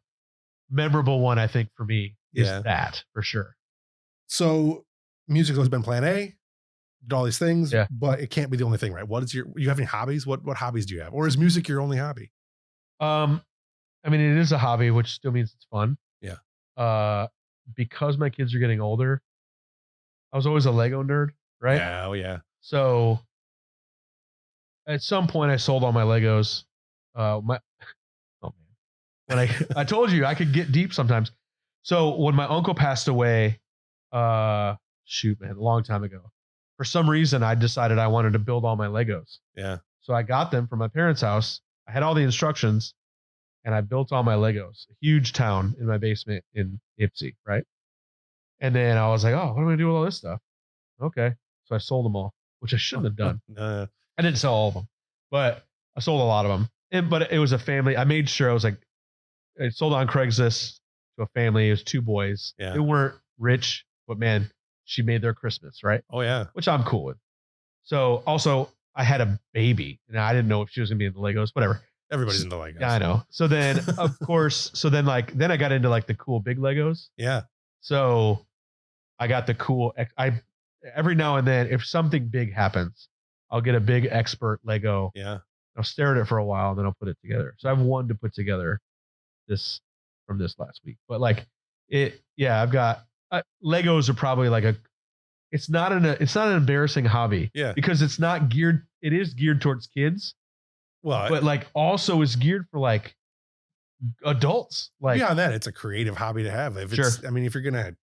memorable one, I think, for me, is that for sure. So music has been plan A, did all these things, but it can't be the only thing, right? You have any hobbies? What hobbies do you have? Or is music your only hobby? I mean, it is a hobby, which still means it's fun. Yeah. Because my kids are getting older, I was always a Lego nerd, right? Yeah. Oh yeah. So at some point I sold all my Legos. When I told you I could get deep sometimes. So when my uncle passed away, a long time ago, for some reason I decided I wanted to build all my Legos. Yeah. So I got them from my parents' house. I had all the instructions and I built all my Legos. A huge town in my basement in Ipsy, right? And then I was like, oh, what am I going to do with all this stuff? Okay. So I sold them all, which I shouldn't have done. I didn't sell all of them, but I sold a lot of them. But it was a family. I made sure I sold on Craigslist to a family. It was 2 boys. Yeah. They weren't rich, but man, she made their Christmas, right? Oh yeah. Which I'm cool with. So also I had a baby and I didn't know if she was gonna be in the Legos, whatever. Everybody's into Legos. Yeah, I know. So then of course, then I got into like the cool big Legos. Yeah. So I got the cool, every now and then, if something big happens, I'll get a big expert Lego. Yeah. I'll stare at it for a while and then I'll put it together. So I have one to put together from this last week, but I've got Legos are probably it's not an embarrassing hobby. Yeah. Because it is geared towards kids. Well, but also is geared for adults. Like beyond that, it's a creative hobby to have. If it's, I mean, if you're gonna,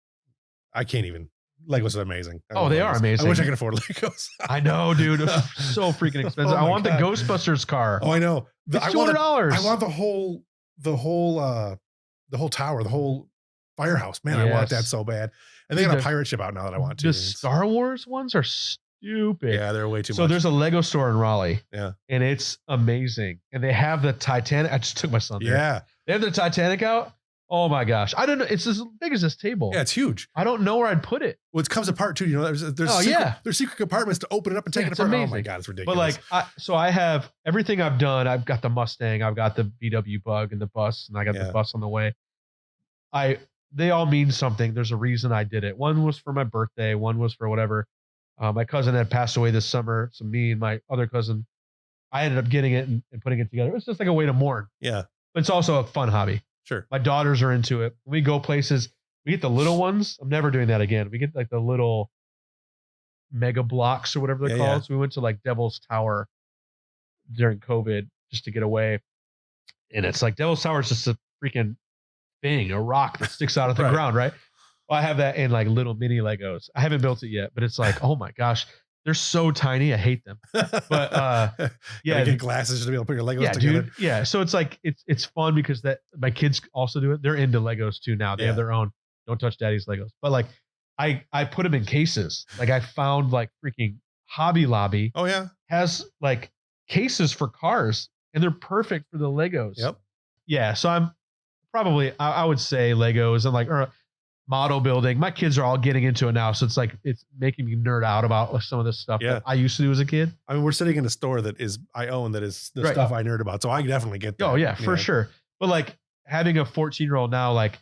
I can't even. Legos are amazing. They are amazing. I wish I could afford Legos. I know, dude. So freaking expensive. I want the Ghostbusters car. Oh, I know. It's $200. I want the whole tower, the whole firehouse. Man, I want that so bad. And they got a pirate ship out now that I want to. The Star Wars ones are stupid. Yeah, they're way too much. So there's a Lego store in Raleigh. Yeah. And it's amazing. And they have the Titanic. I just took my son there. Yeah. They have the Titanic out. Oh my gosh. I don't know. It's as big as this table. Yeah, it's huge. I don't know where I'd put it. Well, it comes apart too. You know, there's secret compartments to open it up and take it apart. Amazing. Oh my God, it's ridiculous. But like, I have everything I've done. I've got the Mustang, I've got the VW Bug and the bus, and I got the bus on the way. They all mean something. There's a reason I did it. One was for my birthday. One was for whatever. My cousin had passed away this summer. So me and my other cousin, I ended up getting it and putting it together. It's just like a way to mourn. Yeah. But it's also a fun hobby. Sure. My daughters are into it. We go places. We get the little ones. I'm never doing that again. We get like the little mega blocks or whatever they're called. Yeah. So we went to like Devil's Tower during COVID just to get away. And it's like Devil's Tower is just a freaking thing, a rock that sticks out of the ground, right? Well, I have that in like little mini Legos. I haven't built it yet, but it's like, oh my gosh, they're so tiny. I hate them. But yeah, get glasses to be able to put your Legos together. Dude, yeah. So it's like it's fun because that my kids also do it. They're into Legos too now. They have their own. Don't touch daddy's Legos. But like I put them in cases. Like I found like freaking Hobby Lobby. Oh yeah, has like cases for cars, and they're perfect for the Legos. Yep. Yeah. So I'm probably I would say Legos and like model building. My kids are all getting into it now, so it's like it's making me nerd out about some of this stuff that I used to do as a kid. I mean, we're sitting in a store that I own that is the stuff I nerd about, so I definitely get that. Oh yeah, for sure. But like having a 14-year-old now, like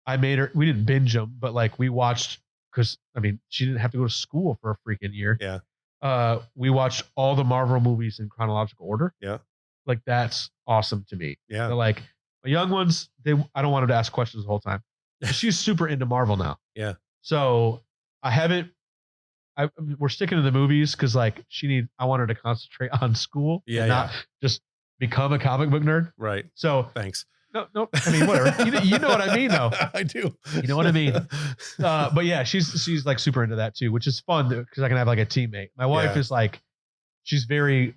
I made her. We didn't binge them, but like we watched because I mean she didn't have to go to school for a freaking year. Yeah. We watched all the Marvel movies in chronological order. Yeah. Like that's awesome to me. Yeah. But like my young ones, I don't want them to ask questions the whole time. She's super into Marvel now. Yeah. So we're sticking to the movies because like I want her to concentrate on school. Yeah. And not just become a comic book nerd. Right. So thanks. No. I mean, whatever. you know what I mean though. I do. You know what I mean? But yeah, she's like super into that too, which is fun because I can have like a teammate. My wife is like, she's very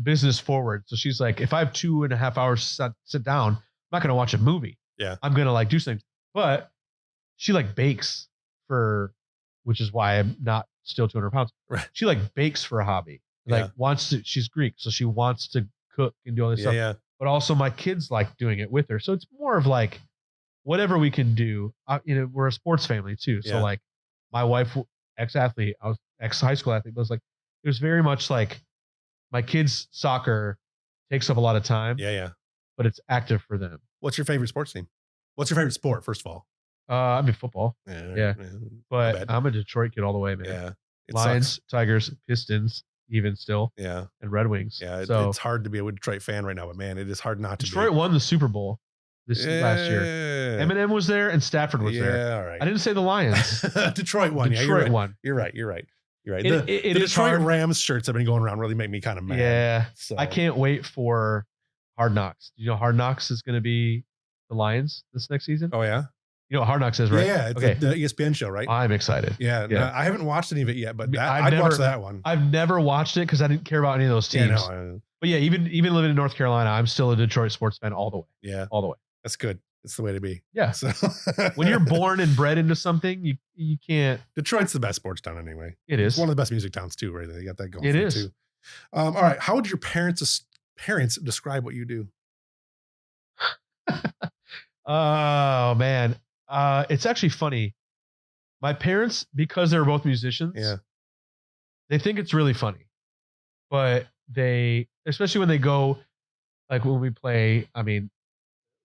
business forward. So she's like, if I have 2.5 hours to sit down, I'm not going to watch a movie. Yeah. I'm going to like do things. But she like bakes which is why I'm not still 200 pounds. Right. She like bakes for a hobby. Like she's Greek. So she wants to cook and do all this stuff. Yeah. But also my kids like doing it with her. So it's more of like whatever we can do. We're a sports family too. So like my wife, ex-athlete, I was ex-high school athlete, but it was like, it was very much like my kids' soccer takes up a lot of time. Yeah. But it's active for them. What's your favorite sports team? What's your favorite sport, first of all? I mean football. Yeah. But I'm a Detroit kid all the way, man. Yeah. Lions, sucks. Tigers, Pistons, even still. Yeah. And Red Wings. Yeah. So it's hard to be a Detroit fan right now, but man, it is hard not to Detroit won the Super Bowl last year. Eminem was there and Stafford was there. Yeah, all right. I didn't say the Lions. Detroit won. Detroit won. You're right. The Detroit Rams shirts have been going around really make me kind of mad. Yeah. So. I can't wait for Hard Knocks. You know, Hard Knocks is going to be the Lions this next season. Oh yeah. You know what Hard Knocks is, right? Yeah. It's the ESPN show, right? I'm excited. Yeah. No, I haven't watched any of it yet, but I'd watch that one. I've never watched it because I didn't care about any of those teams. Yeah, no, but yeah, even living in North Carolina, I'm still a Detroit sports fan all the way. Yeah. All the way. That's good. It's the way to be. Yeah. So when you're born and bred into something, you can't. Detroit's the best sports town anyway. It is. It's one of the best music towns too, right? They got that going. It is. Too. All right. How would your parents describe what you do? Oh man. It's actually funny. My parents, because they were both musicians, they think it's really funny. But especially when they go, like when we play, I mean,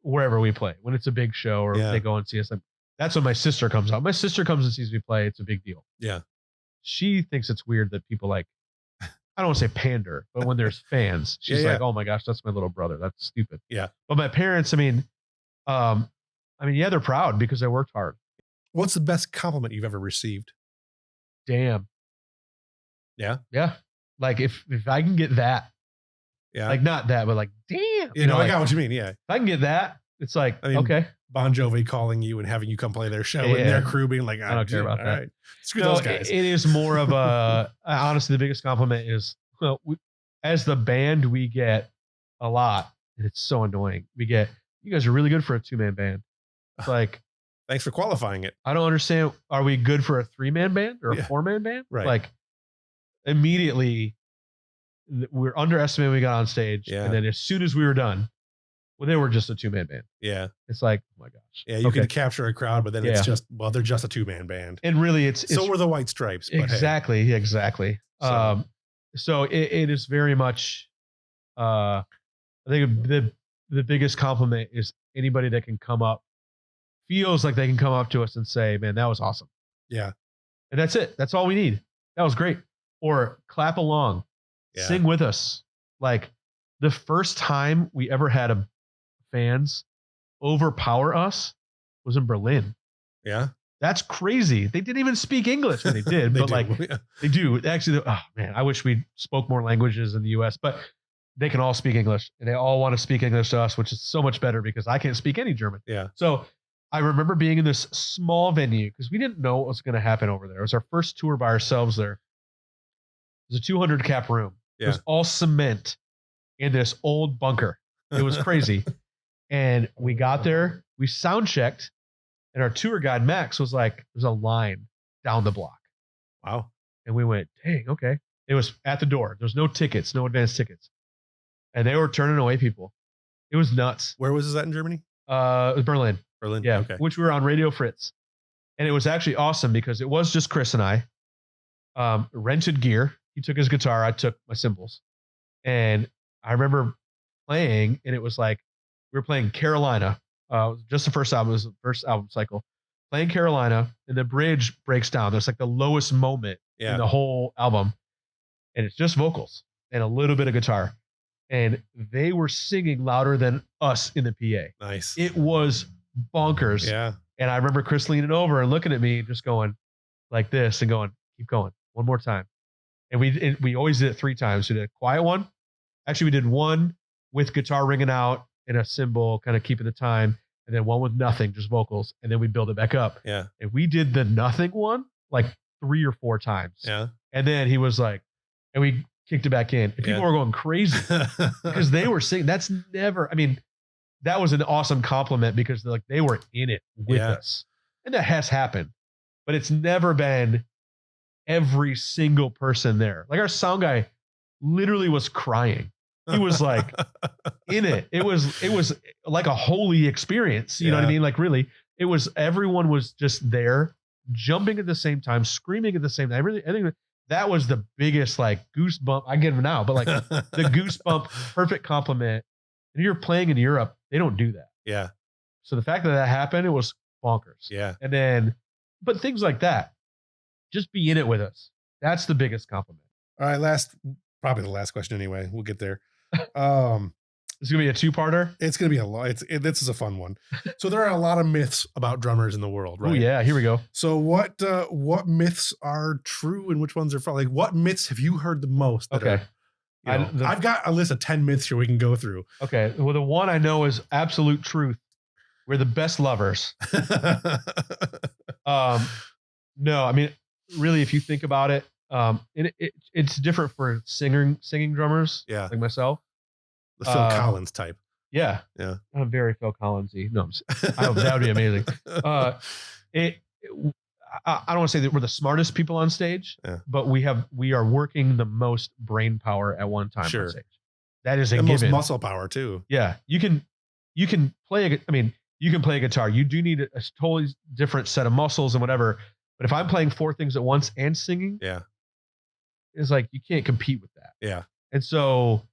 wherever we play, when it's a big show or they go and see us, that's when my sister comes out. My sister comes and sees me play. It's a big deal. Yeah. She thinks it's weird that people like, I don't want to say pander, but when there's fans, she's like, oh my gosh, that's my little brother. That's stupid. Yeah. But my parents, they're proud because I worked hard. What's the best compliment you've ever received? Damn. Yeah. Yeah. Like if I can get that, Yeah. Like not that, but like, damn. You know, I like, got what you mean. Yeah. If I can get that, it's like, I mean, okay. Bon Jovi calling you and having you come play their show and their crew being like, I don't care about that. Right. Screw those guys. It is more of a, honestly, the biggest compliment is, well, as the band, we get a lot, and it's so annoying. We get, you guys are really good for a 2-man band. It's like, thanks for qualifying it. I don't understand. Are we good for a 3-man band or a 4-man band? Right. Like immediately we're underestimating when we got on stage. Yeah. And then as soon as we were done, well, they were just a 2-man band. Yeah. It's like, oh my gosh. Yeah. You can capture a crowd, but then it's just, well, they're just a 2-man band. And really it's so were the White Stripes. But exactly. Hey. Exactly. So it is very much, I think the biggest compliment is anybody that can come up, feels like they can come up to us and say, man, that was awesome. Yeah. And that's it. That's all we need. That was great. Or clap along, sing with us. Like the first time we ever had fans overpower us was in Berlin. Yeah. That's crazy. They didn't even speak English when they did, but they do. Actually, oh man, I wish we spoke more languages in the US, but they can all speak English and they all want to speak English to us, which is so much better because I can't speak any German. Yeah. So I remember being in this small venue because we didn't know what was going to happen over there. It was our first tour by ourselves there. It was a 200 cap room. Yeah. It was all cement in this old bunker. It was crazy. And we got there, we sound checked, and our tour guide, Max, was like, there's a line down the block. Wow. And we went, dang, okay. It was at the door. There's no tickets, no advanced tickets. And they were turning away people. It was nuts. Where was this at in Germany? It was Berlin. Berlin? Yeah. Okay. Which we were on Radio Fritz. And it was actually awesome because it was just Chris and I. Rented gear. He took his guitar. I took my cymbals. And I remember playing, and it was like, we were playing Carolina. Just the first album. It was the first album cycle. Playing Carolina, and the bridge breaks down. There's like the lowest moment in the whole album. And it's just vocals and a little bit of guitar. And they were singing louder than us in the PA. Nice. It was bonkers. Yeah. And I remember Chris leaning over and looking at me, just going like this and going, keep going, one more time. And we always did it 3 times. We did a quiet one. Actually, we did one with guitar ringing out and a cymbal kind of keeping the time. And then one with nothing, just vocals. And then we build it back up. Yeah. And we did the nothing one like 3 or 4 times. Yeah. And then he was like, and we kicked it back in. And people were going crazy because they were singing. That's never, I mean, that was an awesome compliment because like they were in it with us. And that has happened, but it's never been every single person there. Like our sound guy literally was crying. He was like in it. It was like a holy experience. You know what I mean? Like really, it was, everyone was just there jumping at the same time, screaming at the same time. I think that was the biggest like goosebump. I get them now, but like the goosebump, perfect compliment. And you're playing in Europe, they don't do that. Yeah. So the fact that happened, it was bonkers. Yeah. And then, but things like that, just be in it with us. That's the biggest compliment. All right. Probably the last question anyway. We'll get there. It's going to be a 2-parter. It's going to be a lot. This is a fun one. So there are a lot of myths about drummers in the world, right? Oh yeah. Here we go. So what myths are true and which ones are false? Like what myths have you heard the most? Okay. I've got a list of 10 myths here we can go through. Okay. Well, the one I know is absolute truth. We're the best lovers. No, I mean, really, if you think about it, it's different for singing drummers. Yeah. Like myself. The Phil Collins type. Yeah. Yeah. I'm very Phil Collins-y. No, that would be amazing. I don't want to say that we're the smartest people on stage, but we are working the most brain power at one time on stage. That is a given. Most muscle power too. Yeah. You can play you can play a guitar. You do need a totally different set of muscles and whatever. But if I'm playing 4 things at once and singing, it's like you can't compete with that. Yeah. And so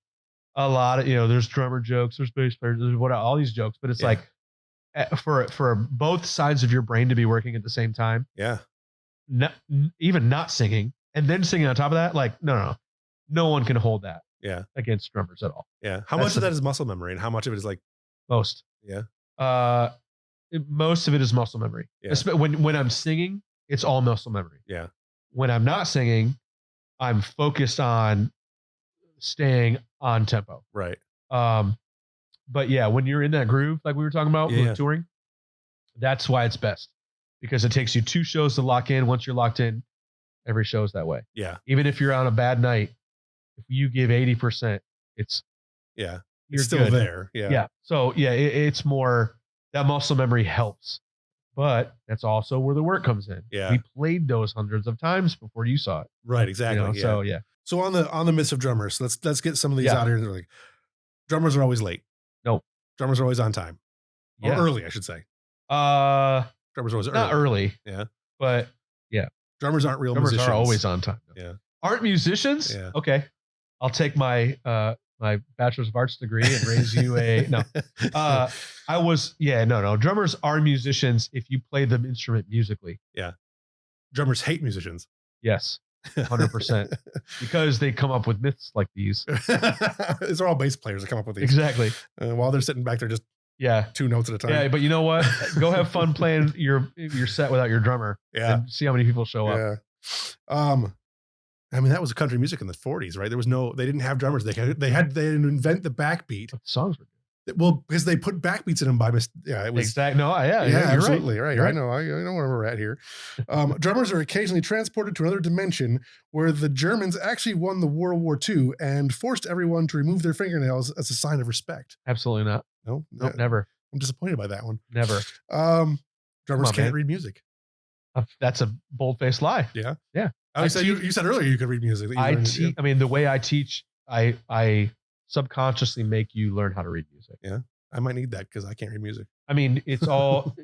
a lot of, there's drummer jokes, there's bass players, there's all these jokes, but it's like for both sides of your brain to be working at the same time. Yeah. Even not singing and then singing on top of that, like, no one can hold that. Yeah. Against drummers at all. Yeah. How much of that is muscle memory and how much of it is like most? Yeah. Most of it is muscle memory. Yeah. When I'm singing, it's all muscle memory. Yeah. When I'm not singing, I'm focused on staying on tempo. Right. But yeah, when you're in that groove, like we were talking about with touring, that's why it's best, because it takes you 2 shows to lock in. Once you're locked in, every show is that way. Yeah. Even if you're on a bad night, if you give 80%, it's still good. there. Yeah. Yeah. So yeah, it's more that muscle memory helps, but that's also where the work comes in. Yeah. We played those hundreds of times before you saw it. Right. Exactly. You know? So yeah. So on the myths of drummers, let's get some of these out here. Like, drummers are always late. No. Drummers are always on time. Or early, I should say. Drummers are always not early. Yeah. But yeah. Drummers aren't real musicians. Drummers are always on time. Yeah. Aren't musicians? Yeah. Okay. I'll take my my bachelor's of arts degree and raise you a no. Drummers are musicians if you play the instrument musically. Yeah. Drummers hate musicians. Yes. 100%. Because they come up with myths like these. These are all bass players that come up with these. Exactly. While they're sitting back there just 2 notes at a time. Yeah, but you know what? Go have fun playing your set without your drummer. Yeah. And see how many people show up. Yeah. I mean, that was country music in the 40s, right? They didn't have drummers. They had to invent the backbeat. But the songs were good. Well, because they put backbeats in them by mistake. Yeah, it was exactly. No, yeah, absolutely right. Right. I know where we're at here. Drummers are occasionally transported to another dimension where the Germans actually won the World War II and forced everyone to remove their fingernails as a sign of respect. Absolutely not. No, never. I'm disappointed by that one. Never. Drummers can't read music. That's a bold-faced lie. Yeah. Yeah. You said earlier you could read music. I mean, the way I teach, I subconsciously make you learn how to read music. Yeah. I might need that because I can't read music. I mean, it's all,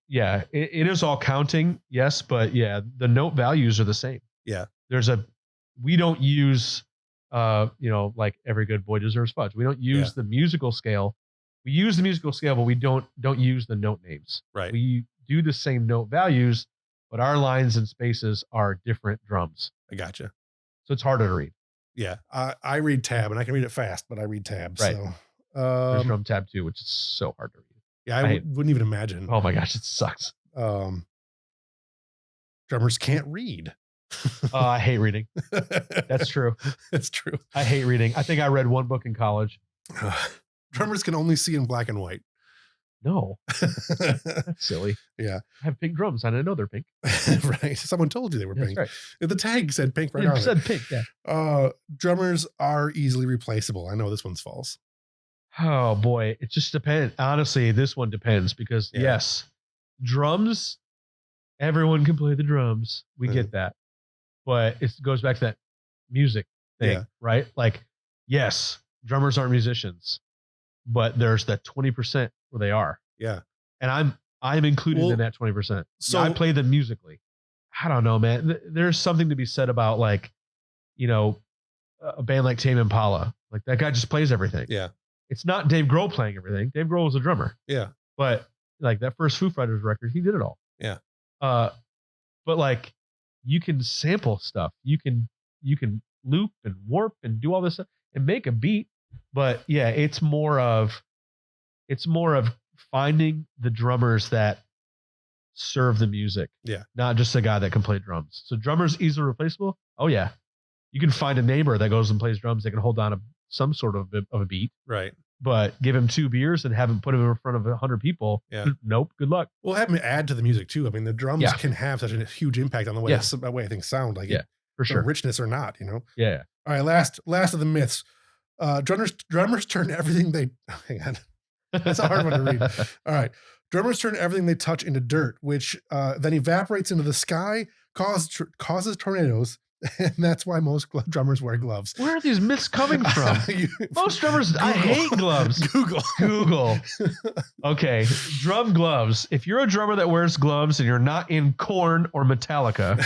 it is all counting. Yes. But the note values are the same. Yeah. We don't use, like every good boy deserves fudge. We don't use the musical scale. We use the musical scale, but we don't use the note names. Right. We do the same note values, but our lines and spaces are different drums. I gotcha. So it's harder to read. Yeah. I read tab and I can read it fast, but I read tab. Right. So there's drum tab too, which is so hard to read. Yeah. I wouldn't even imagine. Oh my gosh. It sucks. Drummers can't read. I hate reading. That's true. That's true. I hate reading. I think I read one book in college. Drummers can only see in black and white. No. That's silly. Yeah. I have pink drums. I didn't know they're pink. Right. Someone told you they were pink. Right. The tag said pink right on it. It said pink, yeah. Drummers are easily replaceable. I know this one's false. Oh boy. It just depends. Honestly, this one depends because yes, drums, everyone can play the drums. We get that. But it goes back to that music thing, right? Like, yes, drummers aren't musicians, but there's that 20% where they are. Yeah. And I'm included in that 20%. So I play them musically. I don't know, man. There's something to be said about like, a band like Tame Impala. Like that guy just plays everything. Yeah. It's not Dave Grohl playing everything. Dave Grohl was a drummer. Yeah. But like that first Foo Fighters record, he did it all. Yeah. But like you can sample stuff. You can loop and warp and do all this stuff and make a beat. But yeah, it's more of finding the drummers that serve the music. Yeah. Not just a guy that can play drums. So drummers easily replaceable. Oh yeah. You can find a neighbor that goes and plays drums that can hold down some sort of a beat. Right. But give him 2 beers and have him put him in front of 100 people. Yeah. Nope. Good luck. Well, have him add to the music too. I mean, the drums can have such a huge impact on the way things sound. Like for sure. Richness or not, Yeah. All right. Last of the myths. Drummers turn everything they hang on. That's a hard one to read. All right. Drummers turn everything they touch into dirt, which then evaporates into the sky, causes tornadoes, and that's why most drummers wear gloves. Where are these myths coming from? Most drummers, I hate gloves. Google. Okay, drum gloves. If you're a drummer that wears gloves and you're not in Korn or Metallica,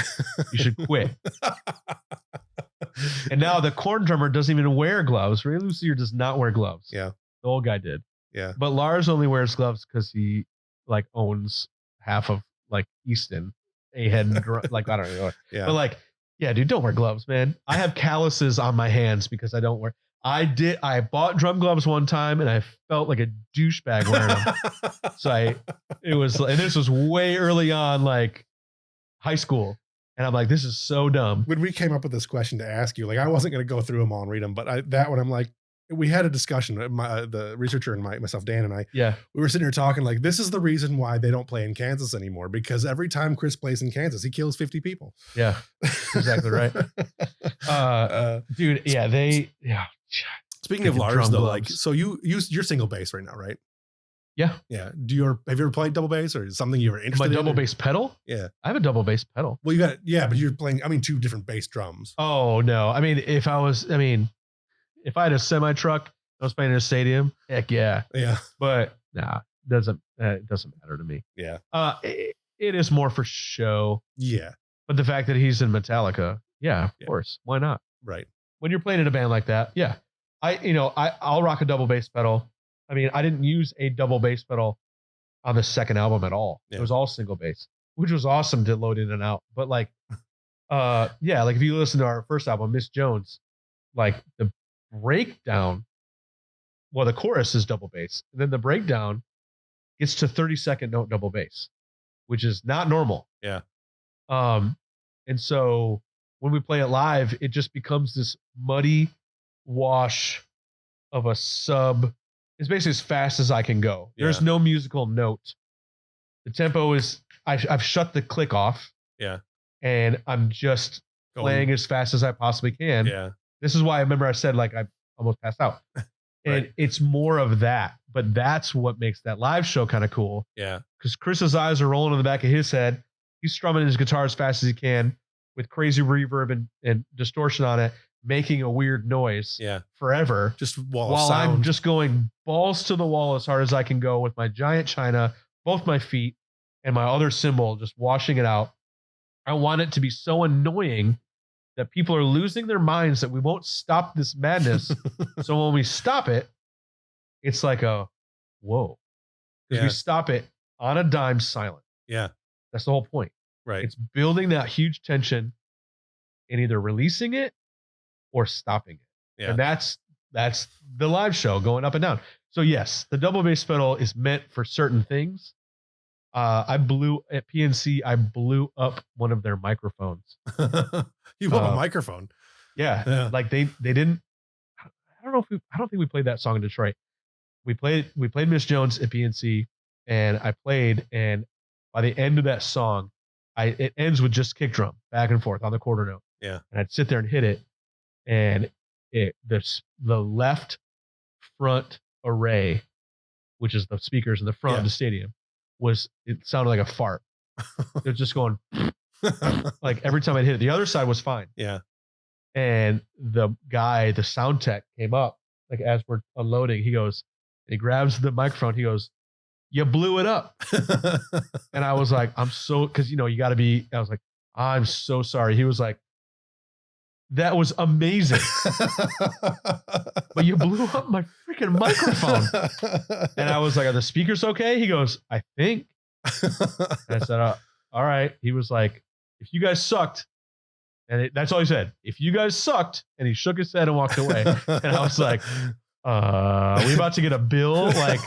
you should quit. And now the Korn drummer doesn't even wear gloves. Ray Lucier does not wear gloves. Yeah. The old guy did. Yeah. But Lars only wears gloves because he like owns half of like Easton, A-Head, like I don't know. Yeah. But like, yeah, dude, don't wear gloves, man. I have calluses on my hands because I don't wear. I bought drum gloves one time and I felt like a douchebag wearing them. So and this was way early on, like high school. And I'm like, this is so dumb. When we came up with this question to ask you, like I wasn't going to go through them all and read them, but that one I'm like, we had a discussion, the researcher and myself, Dan and I, yeah, we were sitting here talking like, this is the reason why they don't play in Kansas anymore, because every time Chris plays in Kansas, he kills 50 people. Yeah, exactly right. Dude, yeah. Speaking of Lars though, like, so you're single bass right now, right? Yeah. Yeah. Have you ever played double bass, or is it something you were interested in? My double bass pedal? Yeah. I have a double bass pedal. Well, but you're playing, two different bass drums. Oh no. I mean, if I had a semi truck, I was playing in a stadium, heck yeah. Yeah. But nah, it doesn't matter to me. Yeah. It is more for show. Yeah. But the fact that he's in Metallica, yeah, of course. Why not? Right. When you're playing in a band like that, yeah. I'll rock a double bass pedal. I mean, I didn't use a double bass pedal on the second album at all. Yeah. It was all single bass, which was awesome to load in and out. But like, like if you listen to our first album, Miss Jones, like the breakdown, well, the chorus is double bass, and then the breakdown gets to 30-second note double bass, which is not normal. Yeah. And so when we play it live, it just becomes this muddy wash of a sub. It's basically as fast as I can go. Yeah. There's no musical note. The tempo is, I've shut the click off. Yeah. And I'm just playing as fast as I possibly can. Yeah. This is why I remember I said, like, I almost passed out. And it's more of that. But that's what makes that live show kind of cool. Yeah. Because Chris's eyes are rolling in the back of his head. He's strumming his guitar as fast as he can with crazy reverb and distortion on it, making a weird noise forever. Just while I'm just going balls to the wall as hard as I can go with my giant china, both my feet, and my other cymbal, just washing it out. I want it to be so annoying that people are losing their minds that we won't stop this madness. So when we stop it, it's like a whoa. Because we stop it on a dime silent. Yeah. That's the whole point. Right. It's building that huge tension and either releasing it or stopping it. Yeah. And that's the live show going up and down. So yes, the double bass pedal is meant for certain things. At PNC, I blew up one of their microphones. You bought a microphone? Yeah. Like they didn't. I don't think we played that song in Detroit. We played Miss Jones at PNC, and I played, and by the end of that song, it ends with just kick drum back and forth on the quarter note. Yeah. And I'd sit there and hit it, and the left front array, which is the speakers in the front of the stadium, it sounded like a fart. They're just going like every time I hit it. The other side was fine. Yeah. And the sound tech came up, like as we're unloading, he grabs the microphone. He goes, "You blew it up." And I was like, because you got to be, I was like, "I'm so sorry." He was like, "That was amazing." But you blew up my freaking microphone. And I was like, "Are the speakers okay?" He goes, "I think." And I said, "All right." He was like, "If you guys sucked," and that's all he said, "If you guys sucked," and he shook his head and walked away. And I was like, are we about to get a bill? Like,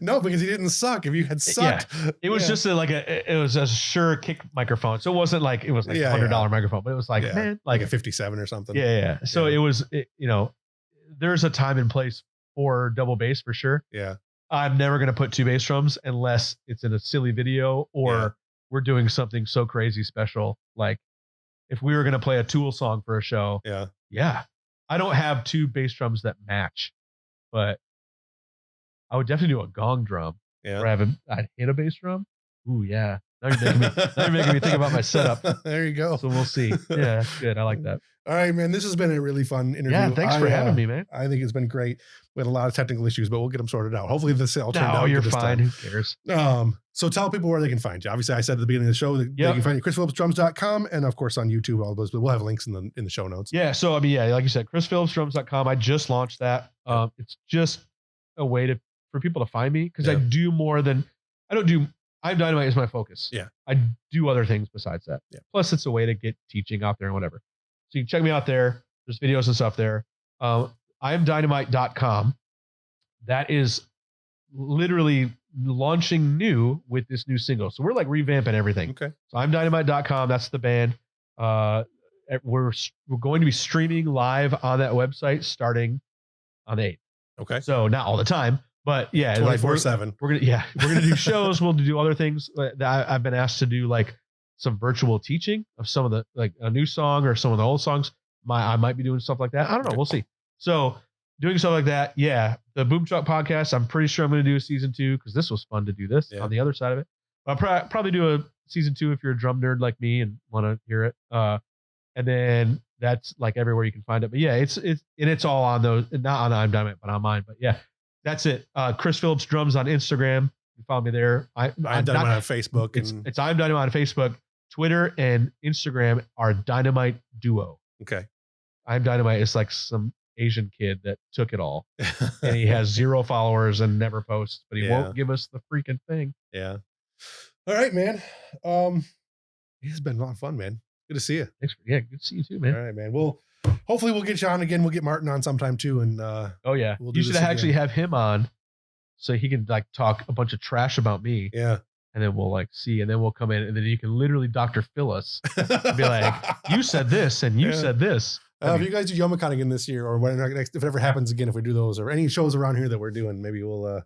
no, because he didn't suck. If you had sucked, it was just it was a Shure kick microphone. So it wasn't like it was like $100 microphone, but it was like, man, like a 57 or something. Yeah. So it was, there's a time and place for double bass for sure. Yeah. I'm never going to put two bass drums unless it's in a silly video or we're doing something so crazy special. Like if we were going to play a Tool song for a show. Yeah. Yeah. I don't have two bass drums that match, but I would definitely do a gong drum. Yeah. Where I'd hit a bass drum. Ooh, yeah. Now you're making me think about my setup. There you go. So we'll see. Yeah, that's good. I like that. All right, man. This has been a really fun interview. Yeah, thanks for having me, man. I think it's been great. We had a lot of technical issues, but we'll get them sorted out. Hopefully this all turned out. No, you're fine. Who cares? So tell people where they can find you. Obviously, I said at the beginning of the show that they can find you at chrisphillipsdrums.com and of course on YouTube, all those, but we'll have links in the show notes. Yeah. So like you said, chrisphillipsdrums.com. I just launched that. It's just a way for people to find me because I do more than I'm Dynamite is my focus. Yeah. I do other things besides that. Yeah. Plus it's a way to get teaching out there and whatever. So you can check me out there. There's videos and stuff there. IAMDYNAMITE.com. That is literally launching new with this new single. So we're like revamping everything. Okay. So IAMDYNAMITE.com. That's the band. We're going to be streaming live on that website starting on the 8th. Okay. So not all the time, but yeah, 24/7. We're gonna do shows. We'll do other things. I've been asked to do like some virtual teaching of some of the, like a new song or some of the old songs. I might be doing stuff like that. I don't know. We'll see. So doing stuff like that. Yeah. The Boom Truck podcast, I'm pretty sure I'm going to do a season 2 because this was fun to do this on the other side of it. I'll probably do a season 2 if you're a drum nerd like me and want to hear it. And then that's like everywhere you can find it. But yeah, it's all on those, not on I'm Dynamite, but on mine. But yeah, that's it. Chris Phillips Drums on Instagram. You follow me there. I'm Dynamite on Facebook. It's I'm Dynamite on Facebook. Twitter and Instagram are Dynamite Duo. Okay. I'm Dynamite is like some Asian kid that took it all. And he has 0 followers and never posts, but he won't give us the freaking thing. Yeah. All right, man. It's been a lot of fun, man. Good to see you. Thanks. Good to see you too, man. All right, man. Hopefully we'll get you on again. We'll get Martin on sometime too. And You should actually have him on so he can like talk a bunch of trash about me. Yeah. And then we'll like see, and then we'll come in, and then you can literally Dr. Phil us and be like, you said this and you said this. If you guys do Youmacon again this year, or when next, if it ever happens again, if we do those or any shows around here that we're doing, maybe we'll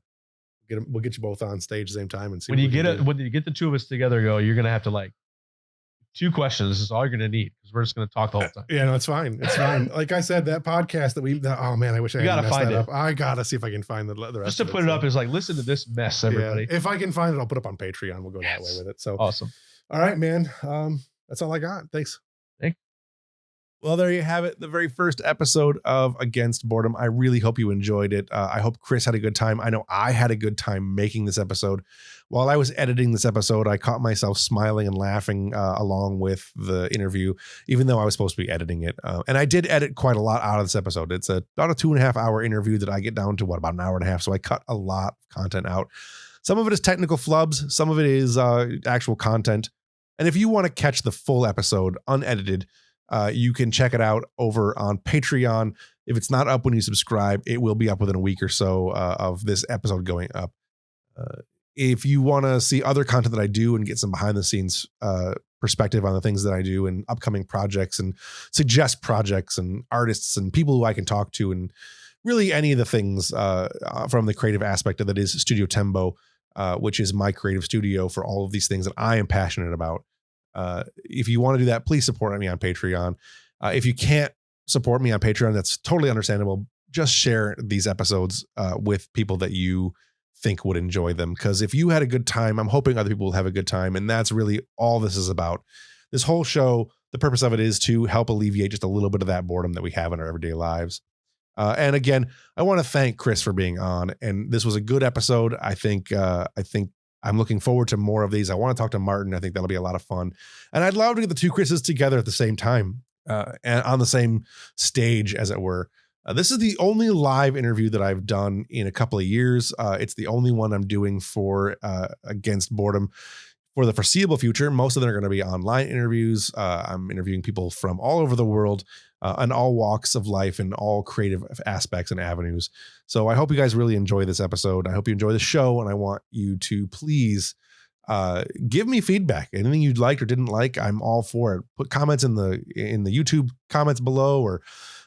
get you both on stage at the same time and see. When you get the 2 of us together, you're gonna have to like 2 questions. This is all you're gonna need because we're just gonna talk the whole time. Yeah, no, it's fine. It's fine. Like I said, that podcast oh man, I wish I had messed that up. I gotta see if I can find the rest. Just to put it up is like, listen to this mess, everybody. Yeah, if I can find it, I'll put it up on Patreon. We'll go that way with it. So awesome. All right, man. That's all I got. Thanks. Well, there you have it. The very first episode of Against Boredom. I really hope you enjoyed it. I hope Chris had a good time. I know I had a good time making this episode. While I was editing this episode, I caught myself smiling and laughing along with the interview, even though I was supposed to be editing it. And I did edit quite a lot out of this episode. It's about a 2.5 hour interview that I get down to about an hour and a half. So I cut a lot of content out. Some of it is technical flubs. Some of it is actual content. And if you want to catch the full episode unedited, you can check it out over on Patreon. If it's not up when you subscribe, it will be up within a week or so of this episode going up. If you want to see other content that I do and get some behind the scenes perspective on the things that I do and upcoming projects and suggest projects and artists and people who I can talk to and really any of the things from the creative aspect of that is Studio Tembo, which is my creative studio for all of these things that I am passionate about. If you want to do that, please support me on Patreon. If you can't support me on Patreon, that's totally understandable. Just share these episodes with people that you think would enjoy them. Because if you had a good time, I'm hoping other people will have a good time. And that's really all this is about. This whole show, the purpose of it is to help alleviate just a little bit of that boredom that we have in our everyday lives. And again, I want to thank Chris for being on. And this was a good episode. I think I'm looking forward to more of these. I want to talk to Martin. I think that'll be a lot of fun. And I'd love to get the 2 Chris's together at the same time and on the same stage, as it were. This is the only live interview that I've done in a couple of years. It's the only one I'm doing for Against Boredom for the foreseeable future. Most of them are going to be online interviews. I'm interviewing people from all over the world on all walks of life and all creative aspects and avenues. So I hope you guys really enjoy this episode. I hope you enjoy the show, and I want you to please give me feedback. Anything you'd like or didn't like, I'm all for it. Put comments in the YouTube comments below,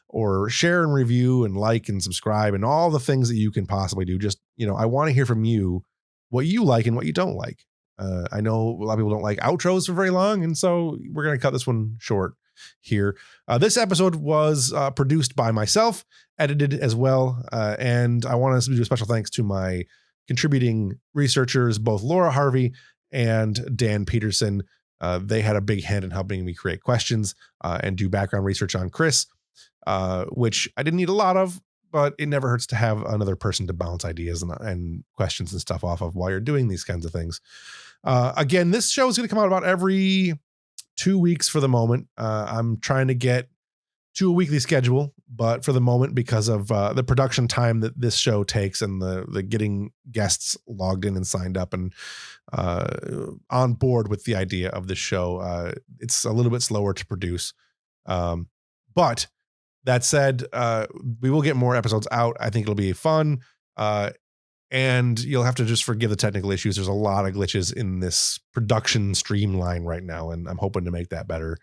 or share and review and like and subscribe and all the things that you can possibly do. Just, I want to hear from you what you like and what you don't like. I know a lot of people don't like outros for very long, and so we're going to cut this one short here. This episode was produced by myself, edited as well, and I want to do a special thanks to my contributing researchers, both Laura Harvey and Dan Peterson. They had a big hand in helping me create questions and do background research on Chris, which I didn't need a lot of, but it never hurts to have another person to bounce ideas and questions and stuff off of while you're doing these kinds of things. Again, this show is going to come out about every 2 weeks for the moment. I'm trying to get to a weekly schedule, but for the moment, because of the production time that this show takes and the getting guests logged in and signed up and on board with the idea of this show, it's a little bit slower to produce. But that said, we will get more episodes out. I think it'll be fun. And you'll have to just forgive the technical issues. There's a lot of glitches in this production streamline right now, and I'm hoping to make that better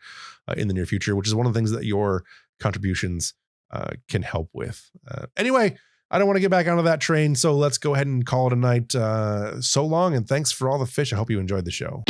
in the near future, which is one of the things that your contributions can help with. Anyway, I don't want to get back onto that train, so let's go ahead and call it a night. So long, and thanks for all the fish. I hope you enjoyed the show.